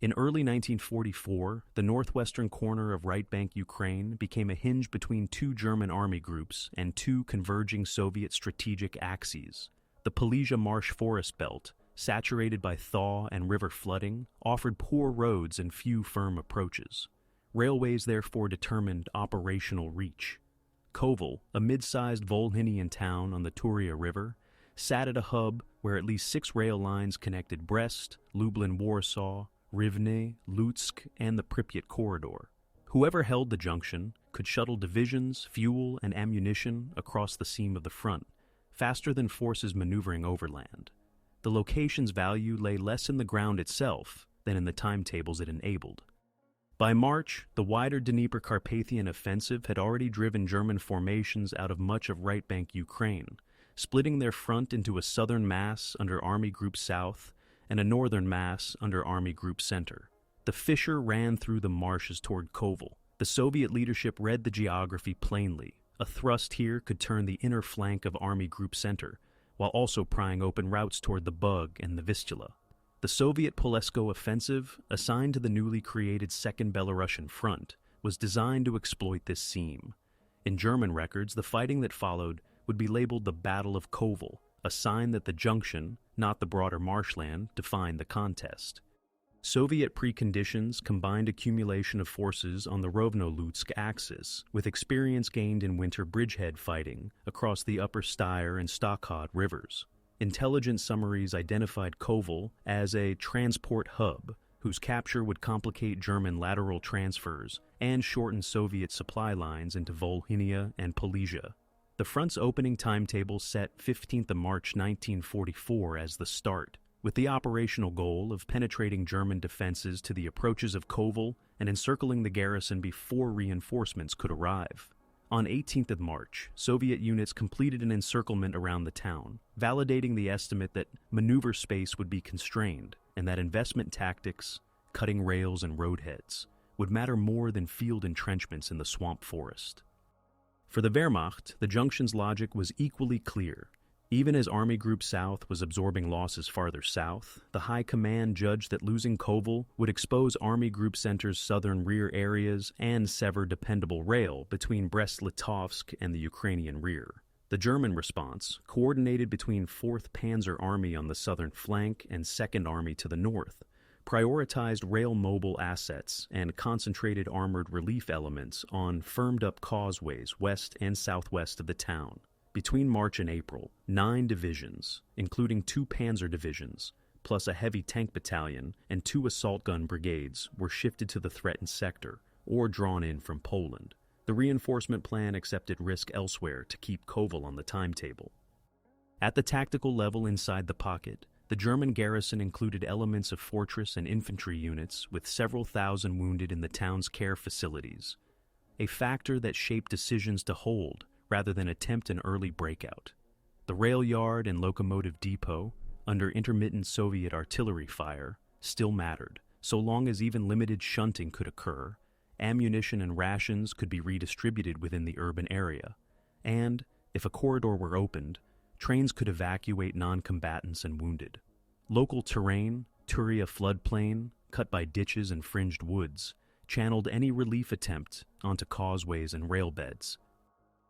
In early 1944, the northwestern corner of right bank Ukraine became a hinge between two German army groups and two converging Soviet strategic axes. The Polisia marsh forest belt, saturated by thaw and river flooding, offered poor roads and few firm approaches. Railways therefore determined operational reach. Kovel, a mid-sized Volhynian town on the Turia River, sat at a hub where at least 6 rail lines connected Brest, Lublin-Warsaw, Rivne, Lutsk, and the Pripyat corridor. Whoever held the junction could shuttle divisions, fuel, and ammunition across the seam of the front, faster than forces maneuvering overland. The location's value lay less in the ground itself than in the timetables it enabled. By March, the wider Dnieper-Carpathian offensive had already driven German formations out of much of right bank Ukraine, splitting their front into a southern mass under Army Group South and a northern mass under Army Group Center. The fissure ran through the marshes toward Kovel. The Soviet leadership read the geography plainly. A thrust here could turn the inner flank of Army Group Center, while also prying open routes toward the Bug and the Vistula. The Soviet Polesco offensive, assigned to the newly created Second Belarusian Front, was designed to exploit this seam. In German records, the fighting that followed would be labeled the Battle of Kovel, a sign that the junction, not the broader marshland, defined the contest. Soviet preconditions combined accumulation of forces on the Rovno-Lutsk axis with experience gained in winter bridgehead fighting across the upper Styr and Stokhod rivers. Intelligence summaries identified Kovel as a transport hub whose capture would complicate German lateral transfers and shorten Soviet supply lines into Volhynia and Polisia. The front's opening timetable set 15th of March 1944 as the start, with the operational goal of penetrating German defenses to the approaches of Kovel and encircling the garrison before reinforcements could arrive. On 18th of March, Soviet units completed an encirclement around the town, validating the estimate that maneuver space would be constrained and that investment tactics, cutting rails and roadheads, would matter more than field entrenchments in the swamp forest. For the Wehrmacht, the junction's logic was equally clear. Even as Army Group South was absorbing losses farther south, the High Command judged that losing Kovel would expose Army Group Center's southern rear areas and sever dependable rail between Brest-Litovsk and the Ukrainian rear. The German response, coordinated between 4th Panzer Army on the southern flank and 2nd Army to the north, prioritized rail-mobile assets and concentrated armored relief elements on firmed-up causeways west and southwest of the town. Between March and April, 9 divisions, including 2 panzer divisions, plus a heavy tank battalion and 2 assault gun brigades, were shifted to the threatened sector or drawn in from Poland. The reinforcement plan accepted risk elsewhere to keep Kovel on the timetable. At the tactical level inside the pocket, the German garrison included elements of fortress and infantry units with several thousand wounded in the town's care facilities, a factor that shaped decisions to hold rather than attempt an early breakout. The rail yard and locomotive depot, under intermittent Soviet artillery fire, still mattered, so long as even limited shunting could occur, ammunition and rations could be redistributed within the urban area, and, if a corridor were opened, trains could evacuate non-combatants and wounded. Local terrain, Turia floodplain, cut by ditches and fringed woods, channeled any relief attempt onto causeways and rail beds.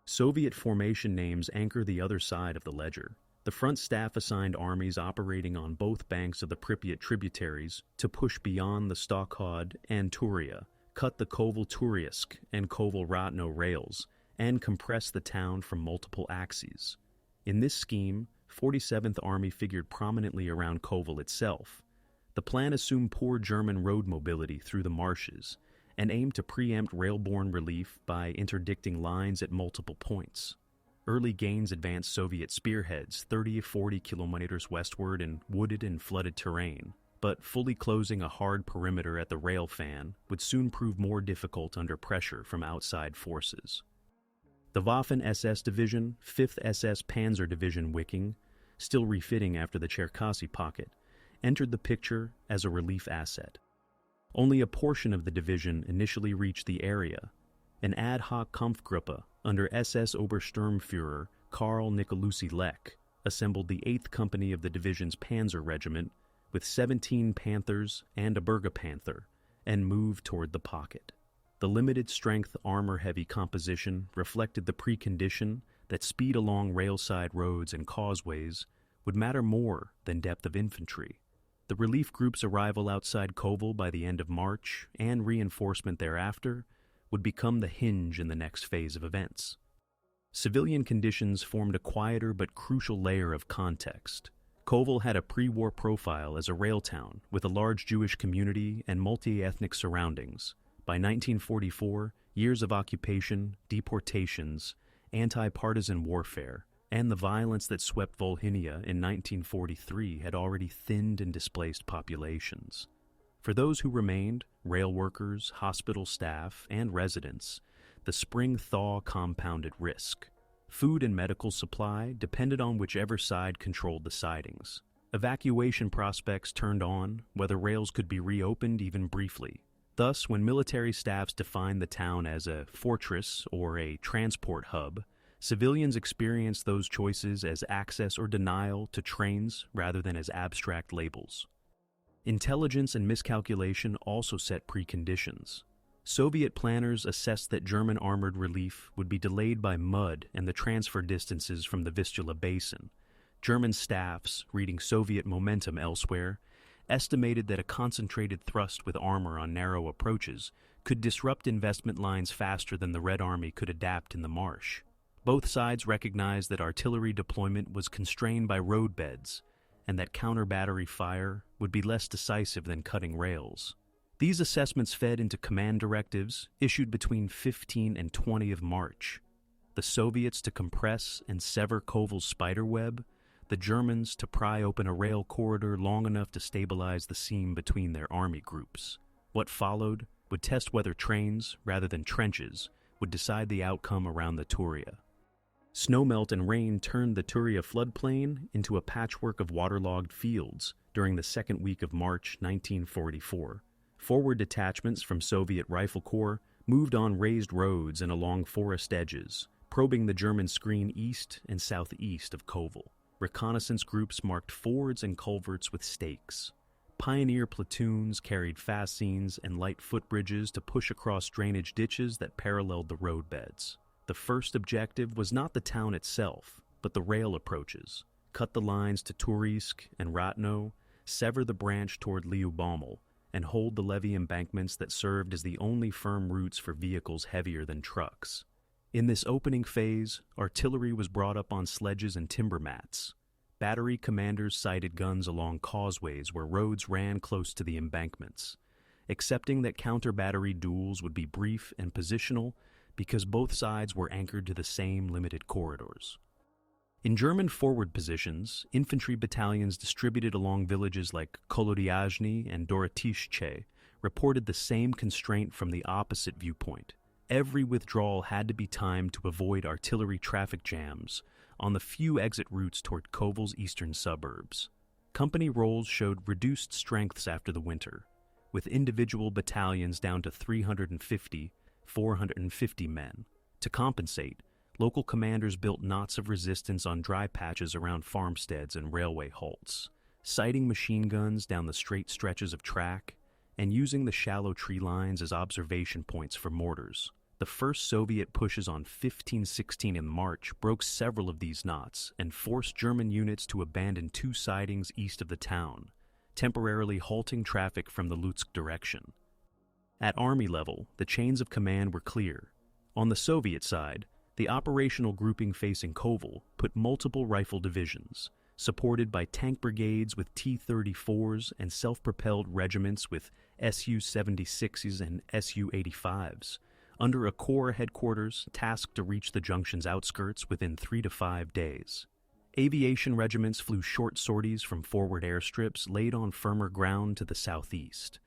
Soviet formation names anchor the other side of the ledger. The front staff assigned armies operating on both banks of the Pripyat tributaries to push beyond the Stokhod and Turia, cut the Kovel-Turisk and Kovel-Ratno rails, and compress the town from multiple axes. In this scheme, 47th Army figured prominently around Kovel itself. The plan assumed poor German road mobility through the marshes and aimed to preempt railborne relief by interdicting lines at multiple points. Early gains advanced Soviet spearheads 30-40 kilometers westward in wooded and flooded terrain, but fully closing a hard perimeter at the rail fan would soon prove more difficult under pressure from outside forces. The Waffen-SS Division, 5th SS Panzer Division Wiking, still refitting after the Cherkasy pocket, entered the picture as a relief asset. Only a portion of the division initially reached the area. An ad hoc Kampfgruppe under SS Obersturmführer Karl Nicolussi-Leck assembled the 8th Company of the division's Panzer Regiment with 17 Panthers and a Panther, and moved toward the pocket. The limited-strength armor-heavy composition reflected the precondition that speed along railside roads and causeways would matter more than depth of infantry. The relief group's arrival outside Kovel by the end of March and reinforcement thereafter would become the hinge in the next phase of events. Civilian conditions formed a quieter but crucial layer of context. Kovel had a pre-war profile as a rail town with a large Jewish community and multi-ethnic surroundings. By 1944, years of occupation, deportations, anti-partisan warfare, and the violence that swept Volhynia in 1943 had already thinned and displaced populations. For those who remained, rail workers, hospital staff, and residents, the spring thaw compounded risk. Food and medical supply depended on whichever side controlled the sidings. Evacuation prospects turned on whether rails could be reopened even briefly. Thus, when military staffs defined the town as a fortress or a transport hub, civilians experienced those choices as access or denial to trains rather than as abstract labels. Intelligence and miscalculation also set preconditions. Soviet planners assessed that German armored relief would be delayed by mud and the transfer distances from the Vistula Basin. German staffs, reading Soviet momentum elsewhere, estimated that a concentrated thrust with armor on narrow approaches could disrupt investment lines faster than the Red Army could adapt in the marsh. Both sides recognized that artillery deployment was constrained by road beds and that counter-battery fire would be less decisive than cutting rails. These assessments fed into command directives issued between 15 and 20 of March. The Soviets to compress and sever Kovel's spiderweb, the Germans to pry open a rail corridor long enough to stabilize the seam between their army groups. What followed would test whether trains, rather than trenches, would decide the outcome around the Turia. Snowmelt and rain turned the Turia floodplain into a patchwork of waterlogged fields during the second week of March 1944. Forward detachments from Soviet Rifle Corps moved on raised roads and along forest edges, probing the German screen east and southeast of Kovel. Reconnaissance groups marked fords and culverts with stakes. Pioneer platoons carried fascines and light footbridges to push across drainage ditches that paralleled the roadbeds. The first objective was not the town itself, but the rail approaches. Cut the lines to Turisk and Ratno, sever the branch toward Lyubommel, and hold the levee embankments that served as the only firm routes for vehicles heavier than trucks. In this opening phase, artillery was brought up on sledges and timber mats. Battery commanders sighted guns along causeways where roads ran close to the embankments, accepting that counter-battery duels would be brief and positional because both sides were anchored to the same limited corridors. In German forward positions, infantry battalions distributed along villages like Kolodiazhny and Dorotishche reported the same constraint from the opposite viewpoint. Every withdrawal had to be timed to avoid artillery traffic jams on the few exit routes toward Kovel's eastern suburbs. Company roles showed reduced strengths after the winter, with individual battalions down to 350, 450 men. To compensate, local commanders built knots of resistance on dry patches around farmsteads and railway halts, sighting machine guns down the straight stretches of track and using the shallow tree lines as observation points for mortars. The first Soviet pushes on 15-16 in March broke several of these knots and forced German units to abandon two sidings east of the town, temporarily halting traffic from the Lutsk direction. At Army level, the chains of command were clear. On the Soviet side, the operational grouping facing Kovel put multiple rifle divisions, supported by tank brigades with T-34s and self-propelled regiments with Su-76s and Su-85s, under a corps headquarters tasked to reach the junction's outskirts within 3 to 5 days. Aviation regiments flew short sorties from forward airstrips laid on firmer ground to the southeast,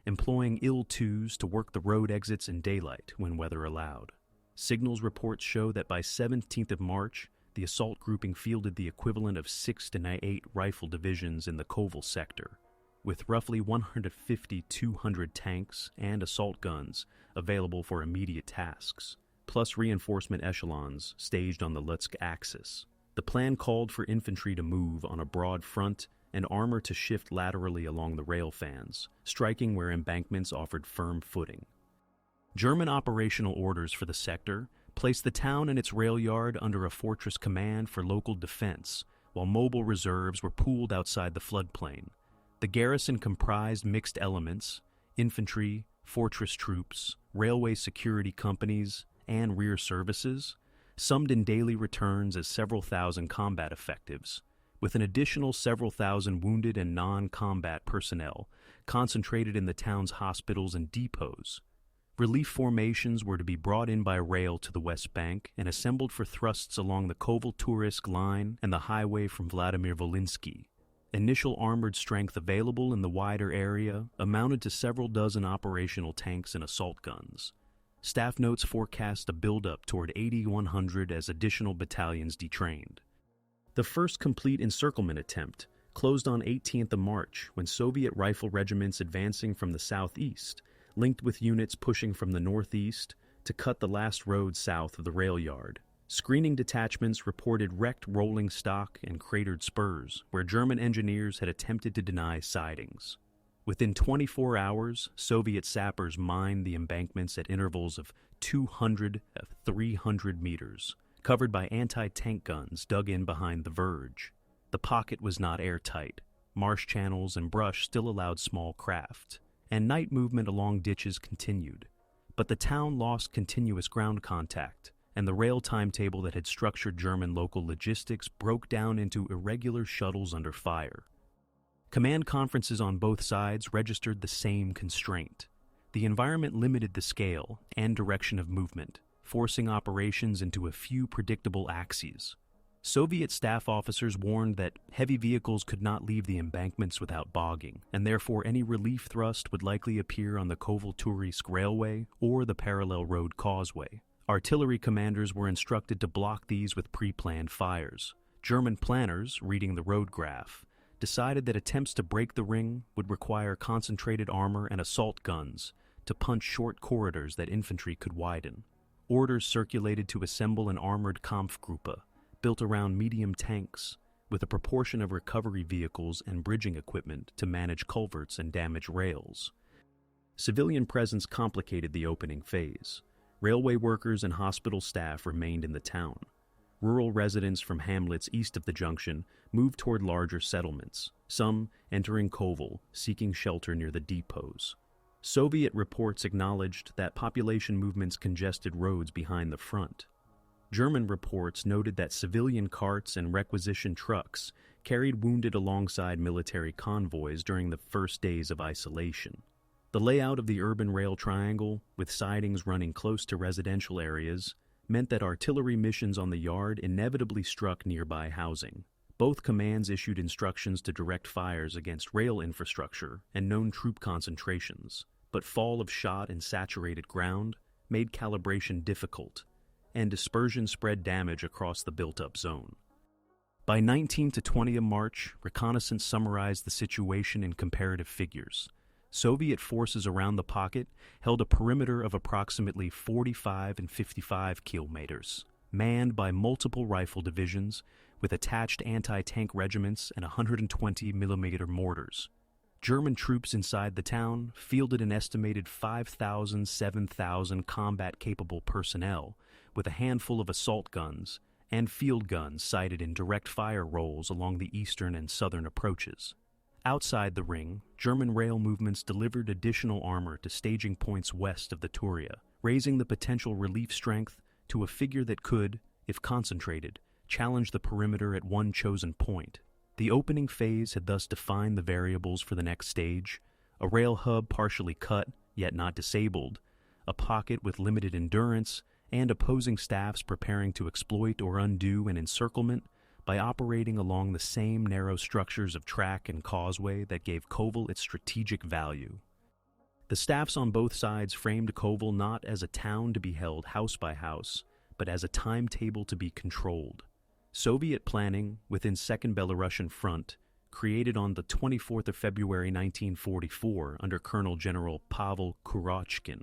employing Il-2s to work the road exits in daylight when weather allowed. Signals reports show that by 17th of March, the assault grouping fielded the equivalent of 6 to 8 rifle divisions in the Kovel sector, with roughly 150-200 tanks and assault guns available for immediate tasks, plus reinforcement echelons staged on the Lutsk axis. The plan called for infantry to move on a broad front and armor to shift laterally along the rail fans, striking where embankments offered firm footing. German operational orders for the sector placed the town and its rail yard under a fortress command for local defense, while mobile reserves were pooled outside the floodplain. The garrison comprised mixed elements: infantry, fortress troops, railway security companies, and rear services, summed in daily returns as several thousand combat effectives, with an additional several thousand wounded and non-combat personnel concentrated in the town's hospitals and depots. Relief formations were to be brought in by rail to the West Bank and assembled for thrusts along the Kovel-Turisk line and the highway from Vladimir-Volinsky. Initial armored strength available in the wider area amounted to several dozen operational tanks and assault guns. Staff notes forecast a buildup toward 8,100 as additional battalions detrained. The first complete encirclement attempt closed on 18th of March when Soviet rifle regiments advancing from the southeast linked with units pushing from the northeast to cut the last road south of the rail yard. Screening detachments reported wrecked rolling stock and cratered spurs, where German engineers had attempted to deny sidings. Within 24 hours, Soviet sappers mined the embankments at intervals of 200 to 300 meters, covered by anti-tank guns dug in behind the verge. The pocket was not airtight. Marsh channels and brush still allowed small craft, and night movement along ditches continued. But the town lost continuous ground contact, and the rail timetable that had structured German local logistics broke down into irregular shuttles under fire. Command conferences on both sides registered the same constraint. The environment limited the scale and direction of movement, forcing operations into a few predictable axes. Soviet staff officers warned that heavy vehicles could not leave the embankments without bogging, and therefore any relief thrust would likely appear on the Kovel-Turisk Railway or the parallel road causeway. Artillery commanders were instructed to block these with pre-planned fires. German planners, reading the road graph, decided that attempts to break the ring would require concentrated armor and assault guns to punch short corridors that infantry could widen. Orders circulated to assemble an armored Kampfgruppe, built around medium tanks, with a proportion of recovery vehicles and bridging equipment to manage culverts and damaged rails. Civilian presence complicated the opening phase. Railway workers and hospital staff remained in the town. Rural residents from hamlets east of the junction moved toward larger settlements, some entering Kovel, seeking shelter near the depots. Soviet reports acknowledged that population movements congested roads behind the front. German reports noted that civilian carts and requisition trucks carried wounded alongside military convoys during the first days of isolation. The layout of the urban rail triangle, with sidings running close to residential areas, meant that artillery missions on the yard inevitably struck nearby housing. Both commands issued instructions to direct fires against rail infrastructure and known troop concentrations, but fall of shot in saturated ground made calibration difficult, and dispersion spread damage across the built-up zone. By 19 to 20 of March, reconnaissance summarized the situation in comparative figures. Soviet forces around the pocket held a perimeter of approximately 45 and 55 kilometers, manned by multiple rifle divisions with attached anti-tank regiments and 120mm mortars. German troops inside the town fielded an estimated 5,000, 7,000 combat-capable personnel, with a handful of assault guns and field guns sighted in direct fire roles along the eastern and southern approaches. Outside the ring, German rail movements delivered additional armor to staging points west of the Turia, raising the potential relief strength to a figure that could, if concentrated, challenge the perimeter at one chosen point. The opening phase had thus defined the variables for the next stage: a rail hub partially cut, yet not disabled, a pocket with limited endurance, and opposing staffs preparing to exploit or undo an encirclement by operating along the same narrow structures of track and causeway that gave Kovel its strategic value. The staffs on both sides framed Kovel not as a town to be held house by house, but as a timetable to be controlled. Soviet planning within 2nd Belarusian Front, created on the 24th of February 1944 under Colonel General Pavel Kurochkin,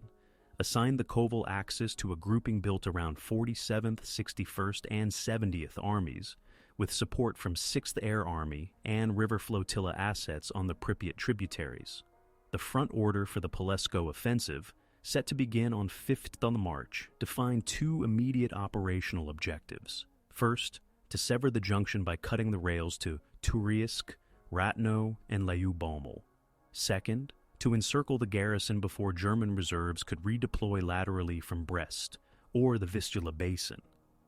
assigned the Kovel axis to a grouping built around 47th, 61st, and 70th Armies, with support from 6th Air Army and River Flotilla assets on the Pripyat tributaries. The front order for the Pulaski offensive, set to begin on 5th on the march, defined two immediate operational objectives. First, to sever the junction by cutting the rails to Turisk, Ratno, and Lyubommel. Second, to encircle the garrison before German reserves could redeploy laterally from Brest or the Vistula Basin.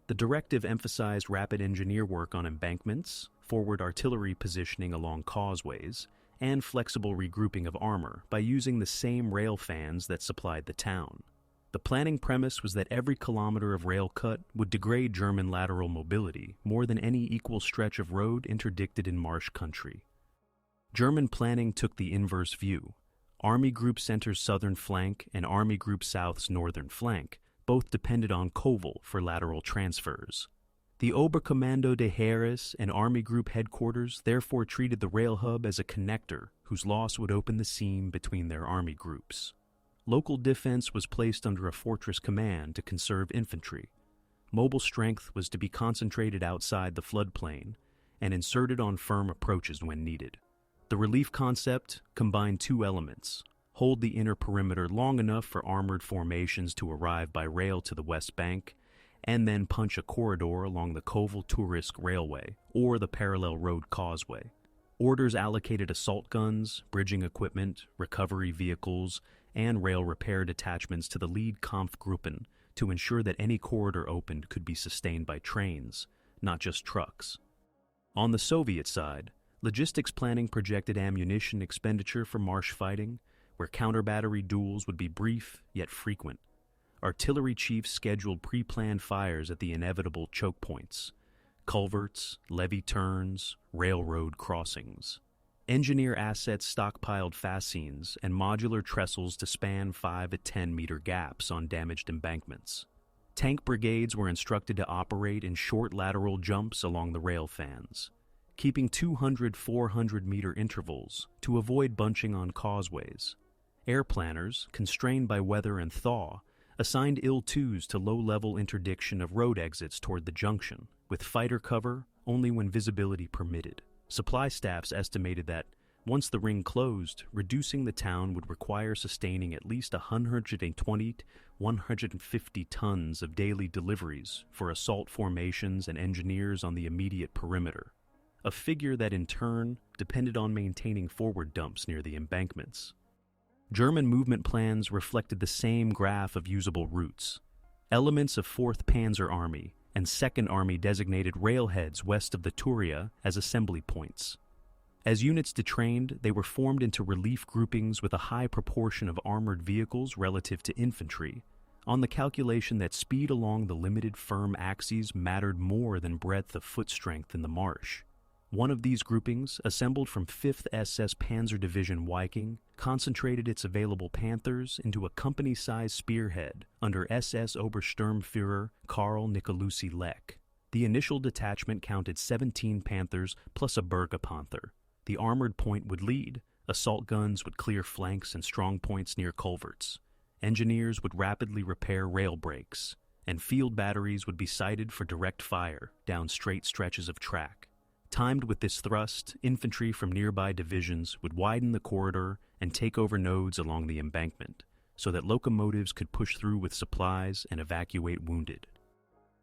The directive emphasized rapid engineer work on embankments, forward artillery positioning along causeways, and flexible regrouping of armor by using the same rail fans that supplied the town. The planning premise was that every kilometer of rail cut would degrade German lateral mobility more than any equal stretch of road interdicted in marsh country. German planning took the inverse view. Army Group Center's southern flank and Army Group South's northern flank both depended on Kovel for lateral transfers. The Oberkommando des Heeres and Army Group headquarters therefore treated the rail hub as a connector whose loss would open the seam between their army groups. Local defense was placed under a fortress command to conserve infantry. Mobile strength was to be concentrated outside the floodplain and inserted on firm approaches when needed. The relief concept combined two elements: hold the inner perimeter long enough for armored formations to arrive by rail to the west bank, and then punch a corridor along the Kovel-Turisk Railway or the parallel road causeway. Orders allocated assault guns, bridging equipment, recovery vehicles, and rail repair detachments to the lead Kampfgruppen to ensure that any corridor opened could be sustained by trains, not just trucks. On the Soviet side, logistics planning projected ammunition expenditure for marsh fighting, where counter-battery duels would be brief yet frequent. Artillery chiefs scheduled pre-planned fires at the inevitable choke points: culverts, levee turns, railroad crossings. Engineer assets stockpiled fascines and modular trestles to span 5 to 10 meter gaps on damaged embankments. Tank brigades were instructed to operate in short lateral jumps along the rail fans, keeping 200-400 meter intervals to avoid bunching on causeways. Air planners, constrained by weather and thaw, assigned IL-2s to low-level interdiction of road exits toward the junction, with fighter cover only when visibility permitted. Supply staffs estimated that, once the ring closed, reducing the town would require sustaining at least 120 to 150 tons of daily deliveries for assault formations and engineers on the immediate perimeter, a figure that in turn depended on maintaining forward dumps near the embankments. German movement plans reflected the same graph of usable routes. Elements of 4th Panzer Army and 2nd Army designated railheads west of the Turia as assembly points. As units detrained, they were formed into relief groupings with a high proportion of armored vehicles relative to infantry, on the calculation that speed along the limited firm axes mattered more than breadth of foot strength in the marsh. One of these groupings, assembled from 5th SS Panzer Division Viking, concentrated its available Panthers into a company-sized spearhead under SS Obersturmführer Karl Nicolussi-Leck. The initial detachment counted 17 Panthers plus a Panther. The armored point would lead, assault guns would clear flanks and strong points near culverts. Engineers would rapidly repair rail breaks, and field batteries would be sighted for direct fire down straight stretches of track. Timed with this thrust, infantry from nearby divisions would widen the corridor and take over nodes along the embankment, so that locomotives could push through with supplies and evacuate wounded.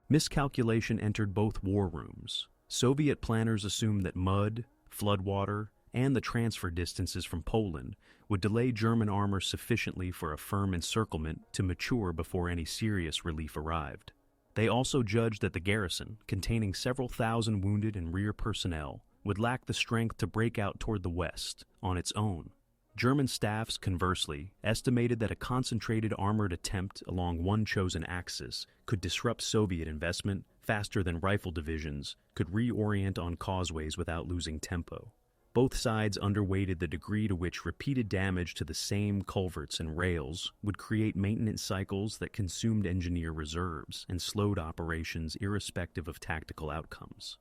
Miscalculation entered both war rooms. Soviet planners assumed that mud, floodwater, and the transfer distances from Poland would delay German armor sufficiently for a firm encirclement to mature before any serious relief arrived. They also judged that the garrison, containing several thousand wounded and rear personnel, would lack the strength to break out toward the west on its own. German staffs, conversely, estimated that a concentrated armored attempt along one chosen axis could disrupt Soviet investment faster than rifle divisions could reorient on causeways without losing tempo. Both sides underweighted the degree to which repeated damage to the same culverts and rails would create maintenance cycles that consumed engineer reserves and slowed operations irrespective of tactical outcomes.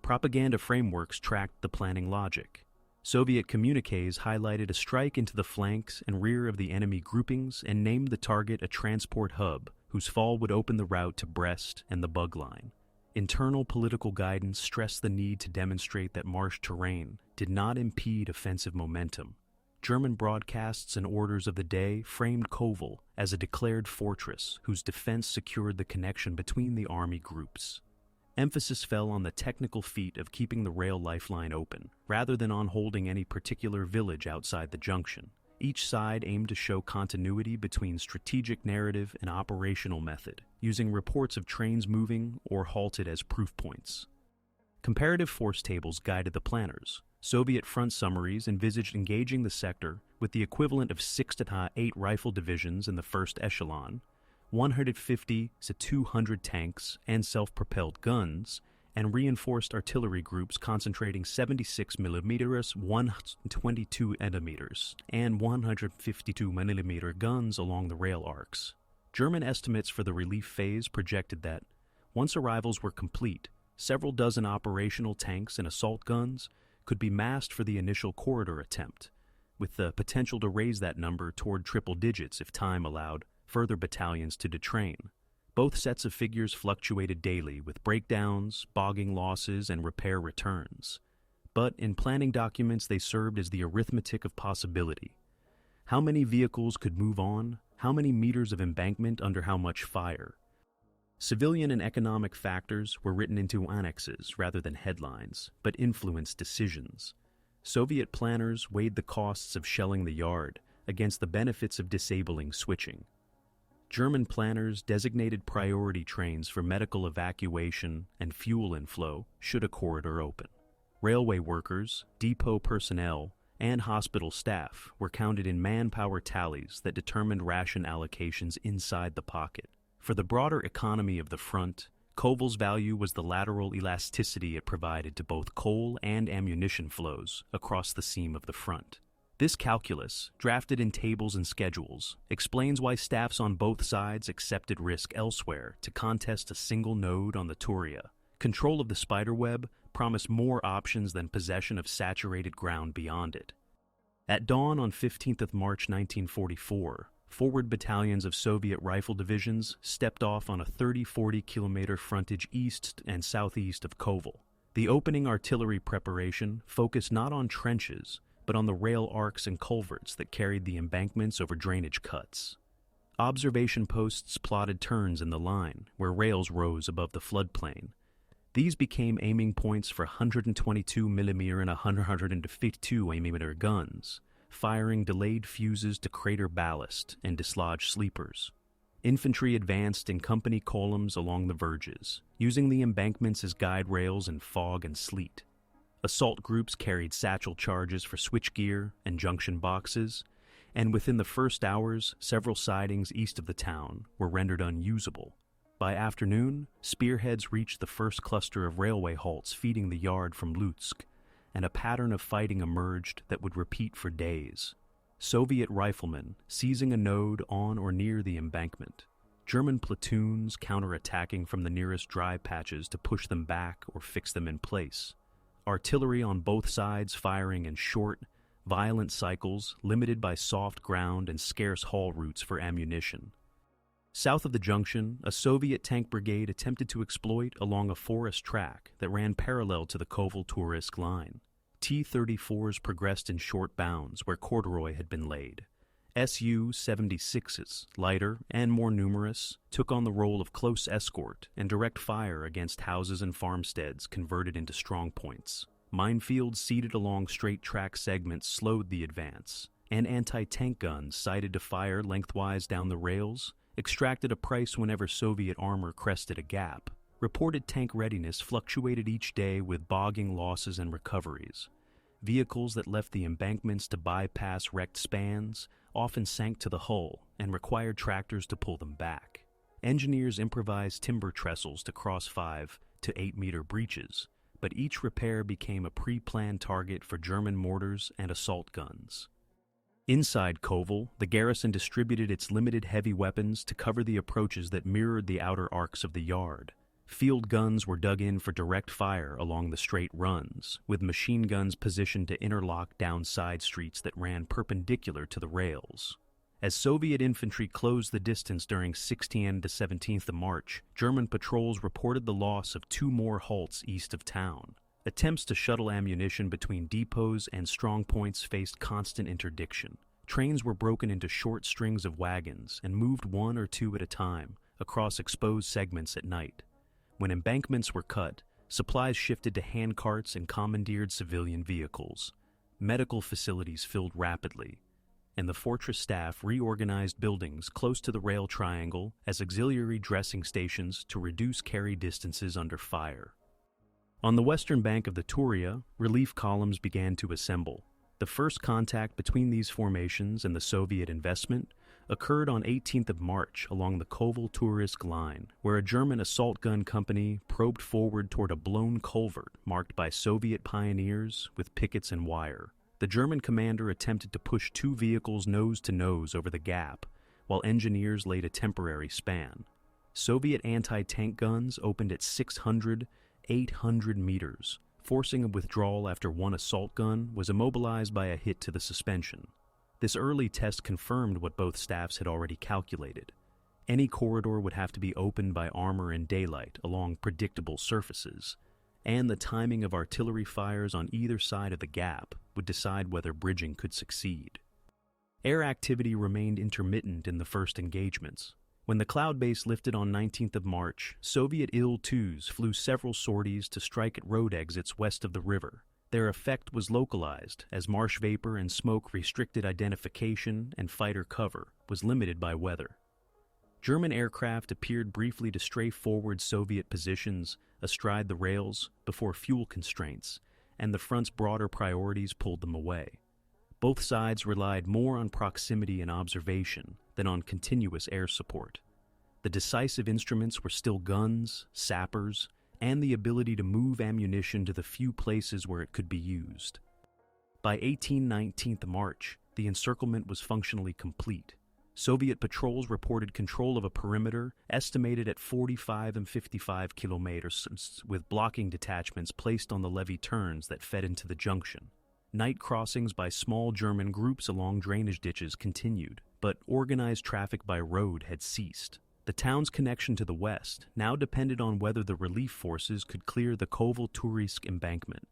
Propaganda frameworks tracked the planning logic. Soviet communiques highlighted a strike into the flanks and rear of the enemy groupings and named the target a transport hub whose fall would open the route to Brest and the Bug Line. Internal political guidance stressed the need to demonstrate that marsh terrain did not impede offensive momentum. German broadcasts and orders of the day framed Kovel as a declared fortress whose defense secured the connection between the army groups. Emphasis fell on the technical feat of keeping the rail lifeline open, rather than on holding any particular village outside the junction. Each side aimed to show continuity between strategic narrative and operational method, using reports of trains moving or halted as proof points. Comparative force tables guided the planners. Soviet front summaries envisaged engaging the sector with the equivalent of 6 to 8 rifle divisions in the first echelon, 150 to 200 tanks and self-propelled guns, and reinforced artillery groups concentrating 76 mm, 122 mm, and 152 mm guns along the rail arcs. German estimates for the relief phase projected that, once arrivals were complete, several dozen operational tanks and assault guns could be massed for the initial corridor attempt, with the potential to raise that number toward triple digits if time allowed further battalions to detrain. Both sets of figures fluctuated daily with breakdowns, bogging losses, and repair returns. But in planning documents, they served as the arithmetic of possibility. How many vehicles could move on? How many meters of embankment under how much fire? Civilian and economic factors were written into annexes rather than headlines, but influenced decisions. Soviet planners weighed the costs of shelling the yard against the benefits of disabling switching. German planners designated priority trains for medical evacuation and fuel inflow should a corridor open. Railway workers, depot personnel, and hospital staff were counted in manpower tallies that determined ration allocations inside the pocket. For the broader economy of the front, Kovel's value was the lateral elasticity it provided to both coal and ammunition flows across the seam of the front. This calculus, drafted in tables and schedules, explains why staffs on both sides accepted risk elsewhere to contest a single node on the Turia. Control of the spiderweb promised more options than possession of saturated ground beyond it. At dawn on 15th of March 1944, forward battalions of Soviet rifle divisions stepped off on a 30-40 kilometer frontage east and southeast of Kovel. The opening artillery preparation focused not on trenches, but on the rail arcs and culverts that carried the embankments over drainage cuts. Observation posts plotted turns in the line, where rails rose above the floodplain. These became aiming points for 122 mm and 152 mm guns, firing delayed fuses to crater ballast and dislodge sleepers. Infantry advanced in company columns along the verges, using the embankments as guide rails in fog and sleet. Assault groups carried satchel charges for switchgear and junction boxes, and within the first hours, several sidings east of the town were rendered unusable. By afternoon, spearheads reached the first cluster of railway halts feeding the yard from Lutsk, and a pattern of fighting emerged that would repeat for days. Soviet riflemen seizing a node on or near the embankment, German platoons counterattacking from the nearest dry patches to push them back or fix them in place. Artillery on both sides firing in short, violent cycles limited by soft ground and scarce haul routes for ammunition. South of the junction, a Soviet tank brigade attempted to exploit along a forest track that ran parallel to the Kovel-Turisk line. T-34s progressed in short bounds where corduroy had been laid. Su-76s, lighter and more numerous, took on the role of close escort and direct fire against houses and farmsteads converted into strong points. Minefields seated along straight track segments slowed the advance, and anti-tank guns sighted to fire lengthwise down the rails extracted a price whenever Soviet armor crested a gap. Reported tank readiness fluctuated each day with bogging losses and recoveries. Vehicles that left the embankments to bypass wrecked spans often sank to the hull and required tractors to pull them back. Engineers improvised timber trestles to cross 5 to 8 meter breaches, but each repair became a pre-planned target for German mortars and assault guns. Inside Kovel, the garrison distributed its limited heavy weapons to cover the approaches that mirrored the outer arcs of the yard. Field guns were dug in for direct fire along the straight runs, with machine guns positioned to interlock down side streets that ran perpendicular to the rails. As Soviet infantry closed the distance during 16th to 17th of March, German patrols reported the loss of 2 more halts east of town. Attempts to shuttle ammunition between depots and strongpoints faced constant interdiction. Trains were broken into short strings of wagons and moved 1 or 2 at a time across exposed segments at night. When embankments were cut, supplies shifted to handcarts and commandeered civilian vehicles. Medical facilities filled rapidly, and the fortress staff reorganized buildings close to the rail triangle as auxiliary dressing stations to reduce carry distances under fire. On the western bank of the Turia, relief columns began to assemble. The first contact between these formations and the Soviet investment occurred on 18th of March along the Kovel-Turisk line, where a German assault gun company probed forward toward a blown culvert marked by Soviet pioneers with pickets and wire. The German commander attempted to push 2 vehicles nose to nose over the gap, while engineers laid a temporary span. Soviet anti-tank guns opened at 600, 800 meters, forcing a withdrawal after one assault gun was immobilized by a hit to the suspension. This early test confirmed what both staffs had already calculated. Any corridor would have to be opened by armor in daylight along predictable surfaces, and the timing of artillery fires on either side of the gap would decide whether bridging could succeed. Air activity remained intermittent in the first engagements. When the cloud base lifted on 19th of March, Soviet Il-2s flew several sorties to strike at road exits west of the river. Their effect was localized, as marsh vapor and smoke restricted identification and fighter cover was limited by weather. German aircraft appeared briefly to stray forward Soviet positions astride the rails before fuel constraints, and the front's broader priorities pulled them away. Both sides relied more on proximity and observation than on continuous air support. The decisive instruments were still guns, sappers, and the ability to move ammunition to the few places where it could be used. By 18-19 March, the encirclement was functionally complete. Soviet patrols reported control of a perimeter estimated at 45 and 55 kilometers, with blocking detachments placed on the levee turns that fed into the junction. Night crossings by small German groups along drainage ditches continued, but organized traffic by road had ceased. The town's connection to the west now depended on whether the relief forces could clear the Kovel-Turisk embankment.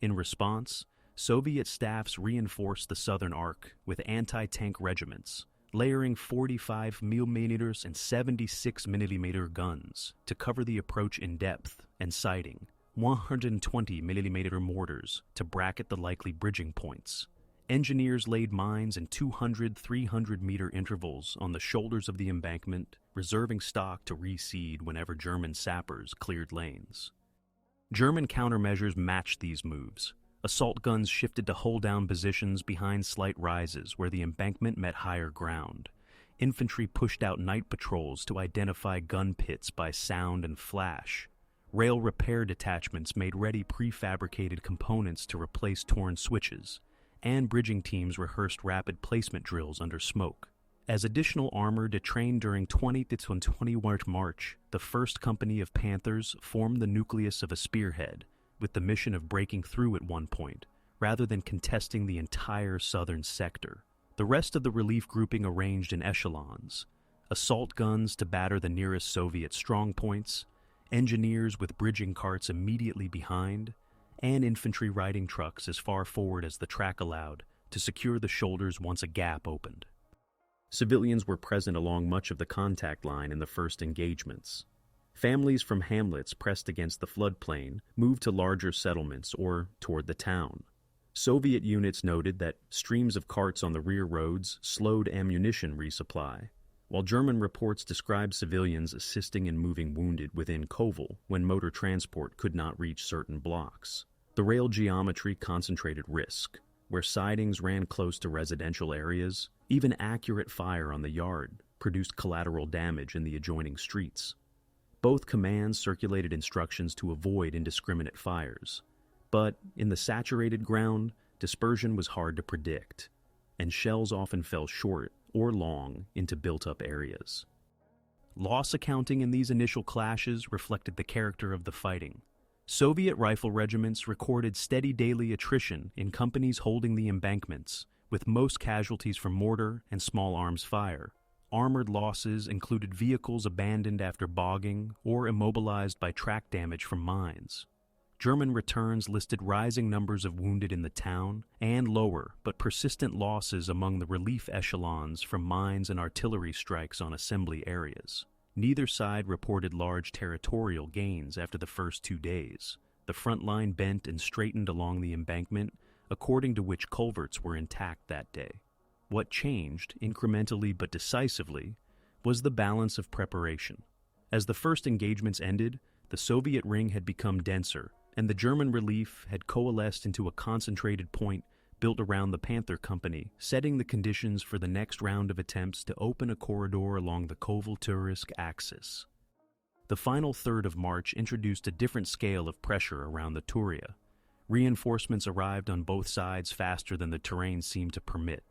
In response, Soviet staffs reinforced the southern arc with anti-tank regiments, layering 45mm and 76mm guns to cover the approach in depth and sighting 120mm mortars to bracket the likely bridging points. Engineers laid mines in 200-300 meter intervals on the shoulders of the embankment, reserving stock to reseed whenever German sappers cleared lanes. German countermeasures matched these moves. Assault guns shifted to hold-down positions behind slight rises where the embankment met higher ground. Infantry pushed out night patrols to identify gun pits by sound and flash. Rail repair detachments made ready prefabricated components to replace torn switches, and bridging teams rehearsed rapid placement drills under smoke. As additional armor detrained during 20th to 21st March, the first company of Panthers formed the nucleus of a spearhead, with the mission of breaking through at one point, rather than contesting the entire southern sector. The rest of the relief grouping arranged in echelons: assault guns to batter the nearest Soviet strongpoints, engineers with bridging carts immediately behind, and infantry riding trucks as far forward as the track allowed to secure the shoulders once a gap opened. Civilians were present along much of the contact line in the first engagements. Families from hamlets pressed against the floodplain moved to larger settlements or toward the town. Soviet units noted that streams of carts on the rear roads slowed ammunition resupply, while German reports described civilians assisting in moving wounded within Kovel when motor transport could not reach certain blocks. The rail geometry concentrated risk. Where sidings ran close to residential areas, even accurate fire on the yard produced collateral damage in the adjoining streets. Both commands circulated instructions to avoid indiscriminate fires, but in the saturated ground, dispersion was hard to predict, and shells often fell short or long into built-up areas. Loss accounting in these initial clashes reflected the character of the fighting. Soviet rifle regiments recorded steady daily attrition in companies holding the embankments, with most casualties from mortar and small arms fire. Armored losses included vehicles abandoned after bogging or immobilized by track damage from mines. German returns listed rising numbers of wounded in the town and lower but persistent losses among the relief echelons from mines and artillery strikes on assembly areas. Neither side reported large territorial gains after the first 2 days. The front line bent and straightened along the embankment, according to which culverts were intact that day. What changed, incrementally but decisively, was the balance of preparation. As the first engagements ended, the Soviet ring had become denser, and the German relief had coalesced into a concentrated point built around the Panther Company, setting the conditions for the next round of attempts to open a corridor along the Kovel-Turisk axis. The final third of March introduced a different scale of pressure around the Turia. Reinforcements arrived on both sides faster than the terrain seemed to permit,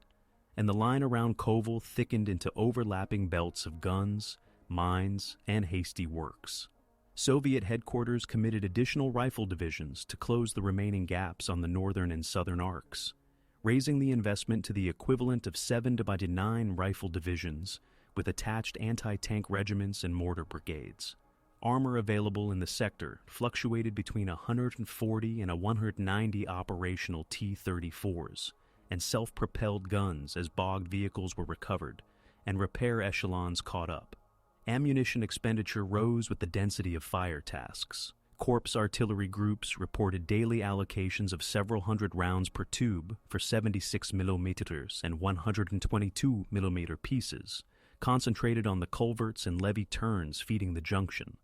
and the line around Kovel thickened into overlapping belts of guns, mines, and hasty works. Soviet headquarters committed additional rifle divisions to close the remaining gaps on the northern and southern arcs, raising the investment to the equivalent of 7 to 9 rifle divisions with attached anti-tank regiments and mortar brigades. Armor available in the sector fluctuated between 140 and 190 operational T-34s, and self-propelled guns as bogged vehicles were recovered and repair echelons caught up. Ammunition expenditure rose with the density of fire tasks. Corps artillery groups reported daily allocations of several hundred rounds per tube for 76 mm and 122 mm pieces, concentrated on the culverts and levee turns feeding the junction.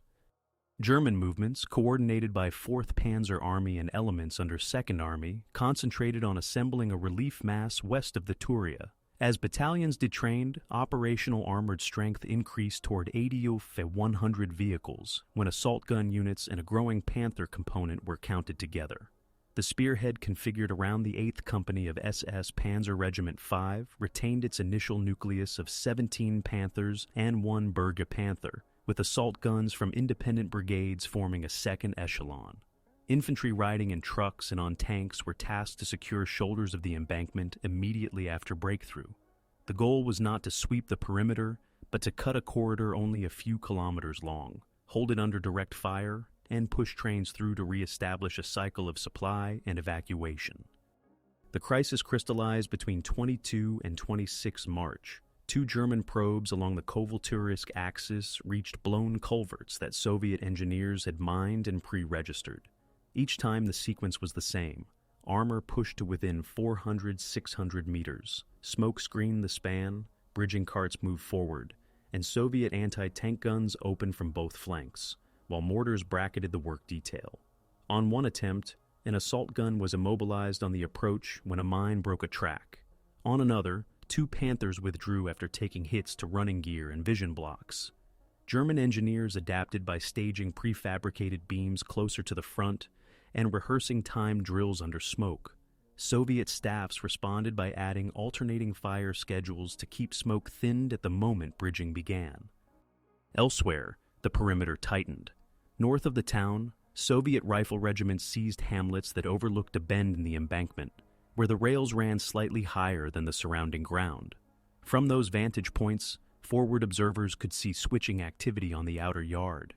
German movements, coordinated by 4th Panzer Army and elements under 2nd Army, concentrated on assembling a relief mass west of the Turia. As battalions detrained, operational armored strength increased toward 100 vehicles when assault gun units and a growing Panther component were counted together. The spearhead configured around the 8th Company of SS Panzer Regiment 5 retained its initial nucleus of 17 Panthers and 1 Berge Panther, with assault guns from independent brigades forming a second echelon. Infantry riding in trucks and on tanks were tasked to secure shoulders of the embankment immediately after breakthrough. The goal was not to sweep the perimeter, but to cut a corridor only a few kilometers long, hold it under direct fire, and push trains through to re-establish a cycle of supply and evacuation. The crisis crystallized between 22 and 26 March. 2 German probes along the Kovel-Turisk axis reached blown culverts that Soviet engineers had mined and pre-registered. Each time the sequence was the same. Armor pushed to within 400-600 meters. Smoke screened the span, bridging carts moved forward, and Soviet anti-tank guns opened from both flanks, while mortars bracketed the work detail. On one attempt, an assault gun was immobilized on the approach when a mine broke a track. On another, 2 Panthers withdrew after taking hits to running gear and vision blocks. German engineers adapted by staging prefabricated beams closer to the front and rehearsing timed drills under smoke. Soviet staffs responded by adding alternating fire schedules to keep smoke thinned at the moment bridging began. Elsewhere, the perimeter tightened. North of the town, Soviet rifle regiments seized hamlets that overlooked a bend in the embankment, where the rails ran slightly higher than the surrounding ground. From those vantage points, forward observers could see switching activity on the outer yard.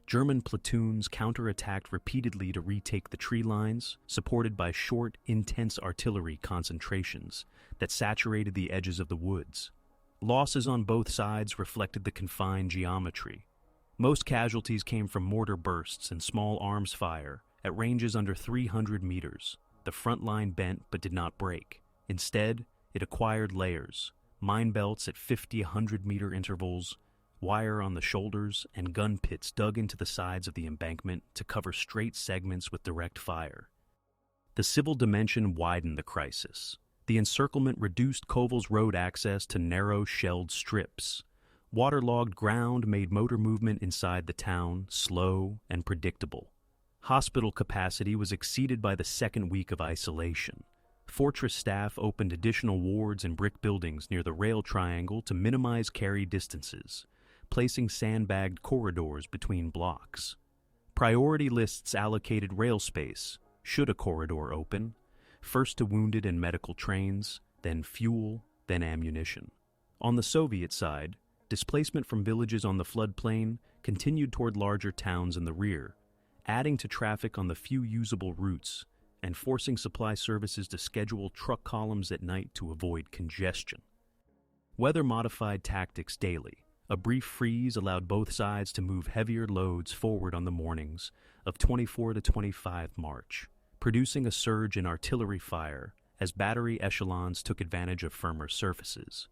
German platoons counterattacked repeatedly to retake the tree lines, supported by short, intense artillery concentrations that saturated the edges of the woods. Losses on both sides reflected the confined geometry. Most casualties came from mortar bursts and small arms fire at ranges under 300 meters. The front line bent but did not break. Instead, it acquired layers, mine belts at 50-100 meter intervals, wire on the shoulders, and gun pits dug into the sides of the embankment to cover straight segments with direct fire. The civil dimension widened the crisis. The encirclement reduced Kovel's road access to narrow, shelled strips. Waterlogged ground made motor movement inside the town slow and predictable. Hospital capacity was exceeded by the second week of isolation. Fortress staff opened additional wards and brick buildings near the rail triangle to minimize carry distances, placing sandbagged corridors between blocks. Priority lists allocated rail space, should a corridor open, first to wounded and medical trains, then fuel, then ammunition. On the Soviet side, displacement from villages on the floodplain continued toward larger towns in the rear, adding to traffic on the few usable routes and forcing supply services to schedule truck columns at night to avoid congestion. Weather modified tactics daily. A brief freeze allowed both sides to move heavier loads forward on the mornings of 24 to 25 March, producing a surge in artillery fire as battery echelons took advantage of firmer surfaces.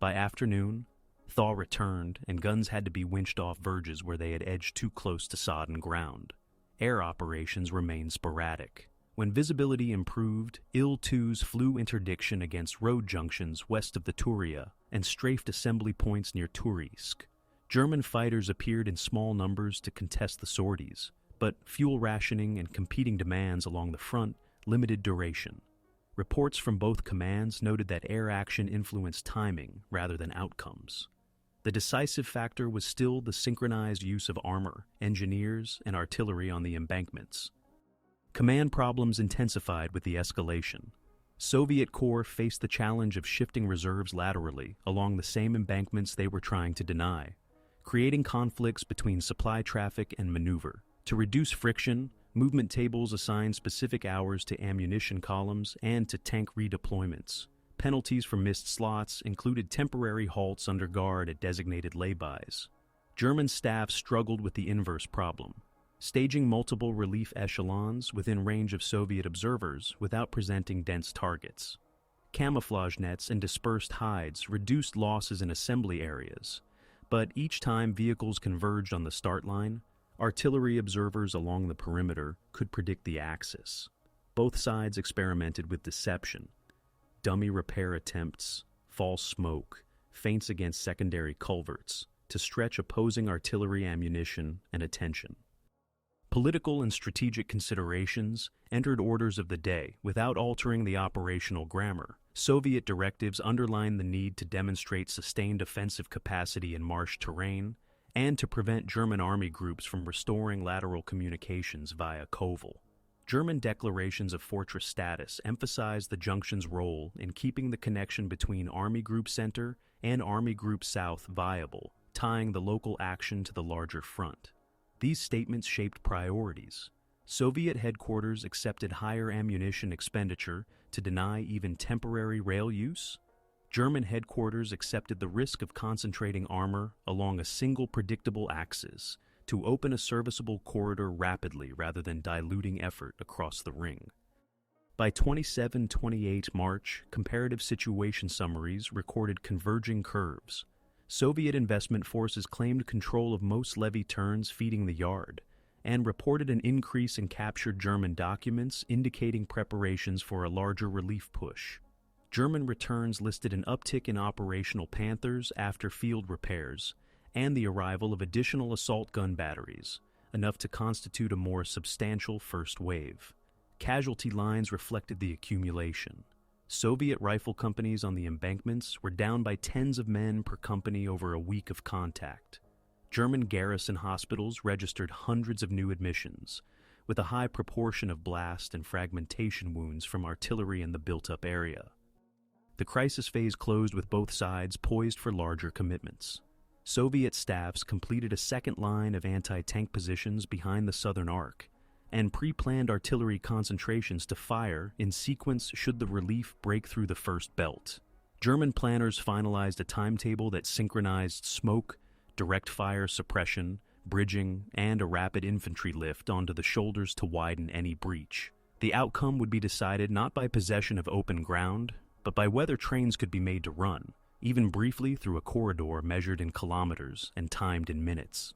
By afternoon, thaw returned and guns had to be winched off verges where they had edged too close to sodden ground. Air operations remained sporadic. When visibility improved, Il-2s flew interdiction against road junctions west of the Turia and strafed assembly points near Turisk. German fighters appeared in small numbers to contest the sorties, but fuel rationing and competing demands along the front limited duration. Reports from both commands noted that air action influenced timing rather than outcomes. The decisive factor was still the synchronized use of armor, engineers, and artillery on the embankments. Command problems intensified with the escalation. Soviet Corps faced the challenge of shifting reserves laterally along the same embankments they were trying to deny, creating conflicts between supply traffic and maneuver. To reduce friction, movement tables assigned specific hours to ammunition columns and to tank redeployments. Penalties for missed slots included temporary halts under guard at designated laybys. German staff struggled with the inverse problem, staging multiple relief echelons within range of Soviet observers without presenting dense targets. Camouflage nets and dispersed hides reduced losses in assembly areas, but each time vehicles converged on the start line, artillery observers along the perimeter could predict the axis. Both sides experimented with deception, dummy repair attempts, false smoke, feints against secondary culverts, to stretch opposing artillery ammunition and attention. Political and strategic considerations entered orders of the day without altering the operational grammar. Soviet directives underlined the need to demonstrate sustained offensive capacity in marsh terrain and to prevent German army groups from restoring lateral communications via Kovel. German declarations of fortress status emphasized the junction's role in keeping the connection between Army Group Center and Army Group South viable, tying the local action to the larger front. These statements shaped priorities. Soviet headquarters accepted higher ammunition expenditure to deny even temporary rail use. German headquarters accepted the risk of concentrating armor along a single predictable axis to open a serviceable corridor rapidly rather than diluting effort across the ring. By 27-28 March, comparative situation summaries recorded converging curves. Soviet investment forces claimed control of most levee turns feeding the yard, and reported an increase in captured German documents indicating preparations for a larger relief push. German returns listed an uptick in operational Panthers after field repairs, and the arrival of additional assault gun batteries, enough to constitute a more substantial first wave. Casualty lines reflected the accumulation. Soviet rifle companies on the embankments were down by tens of men per company over a week of contact. German garrison hospitals registered hundreds of new admissions, with a high proportion of blast and fragmentation wounds from artillery in the built-up area. The crisis phase closed with both sides poised for larger commitments. Soviet staffs completed a second line of anti-tank positions behind the southern arc, and pre-planned artillery concentrations to fire in sequence should the relief break through the first belt. German planners finalized a timetable that synchronized smoke, direct fire suppression, bridging, and a rapid infantry lift onto the shoulders to widen any breach. The outcome would be decided not by possession of open ground, but by whether trains could be made to run, even briefly through a corridor measured in kilometers and timed in minutes.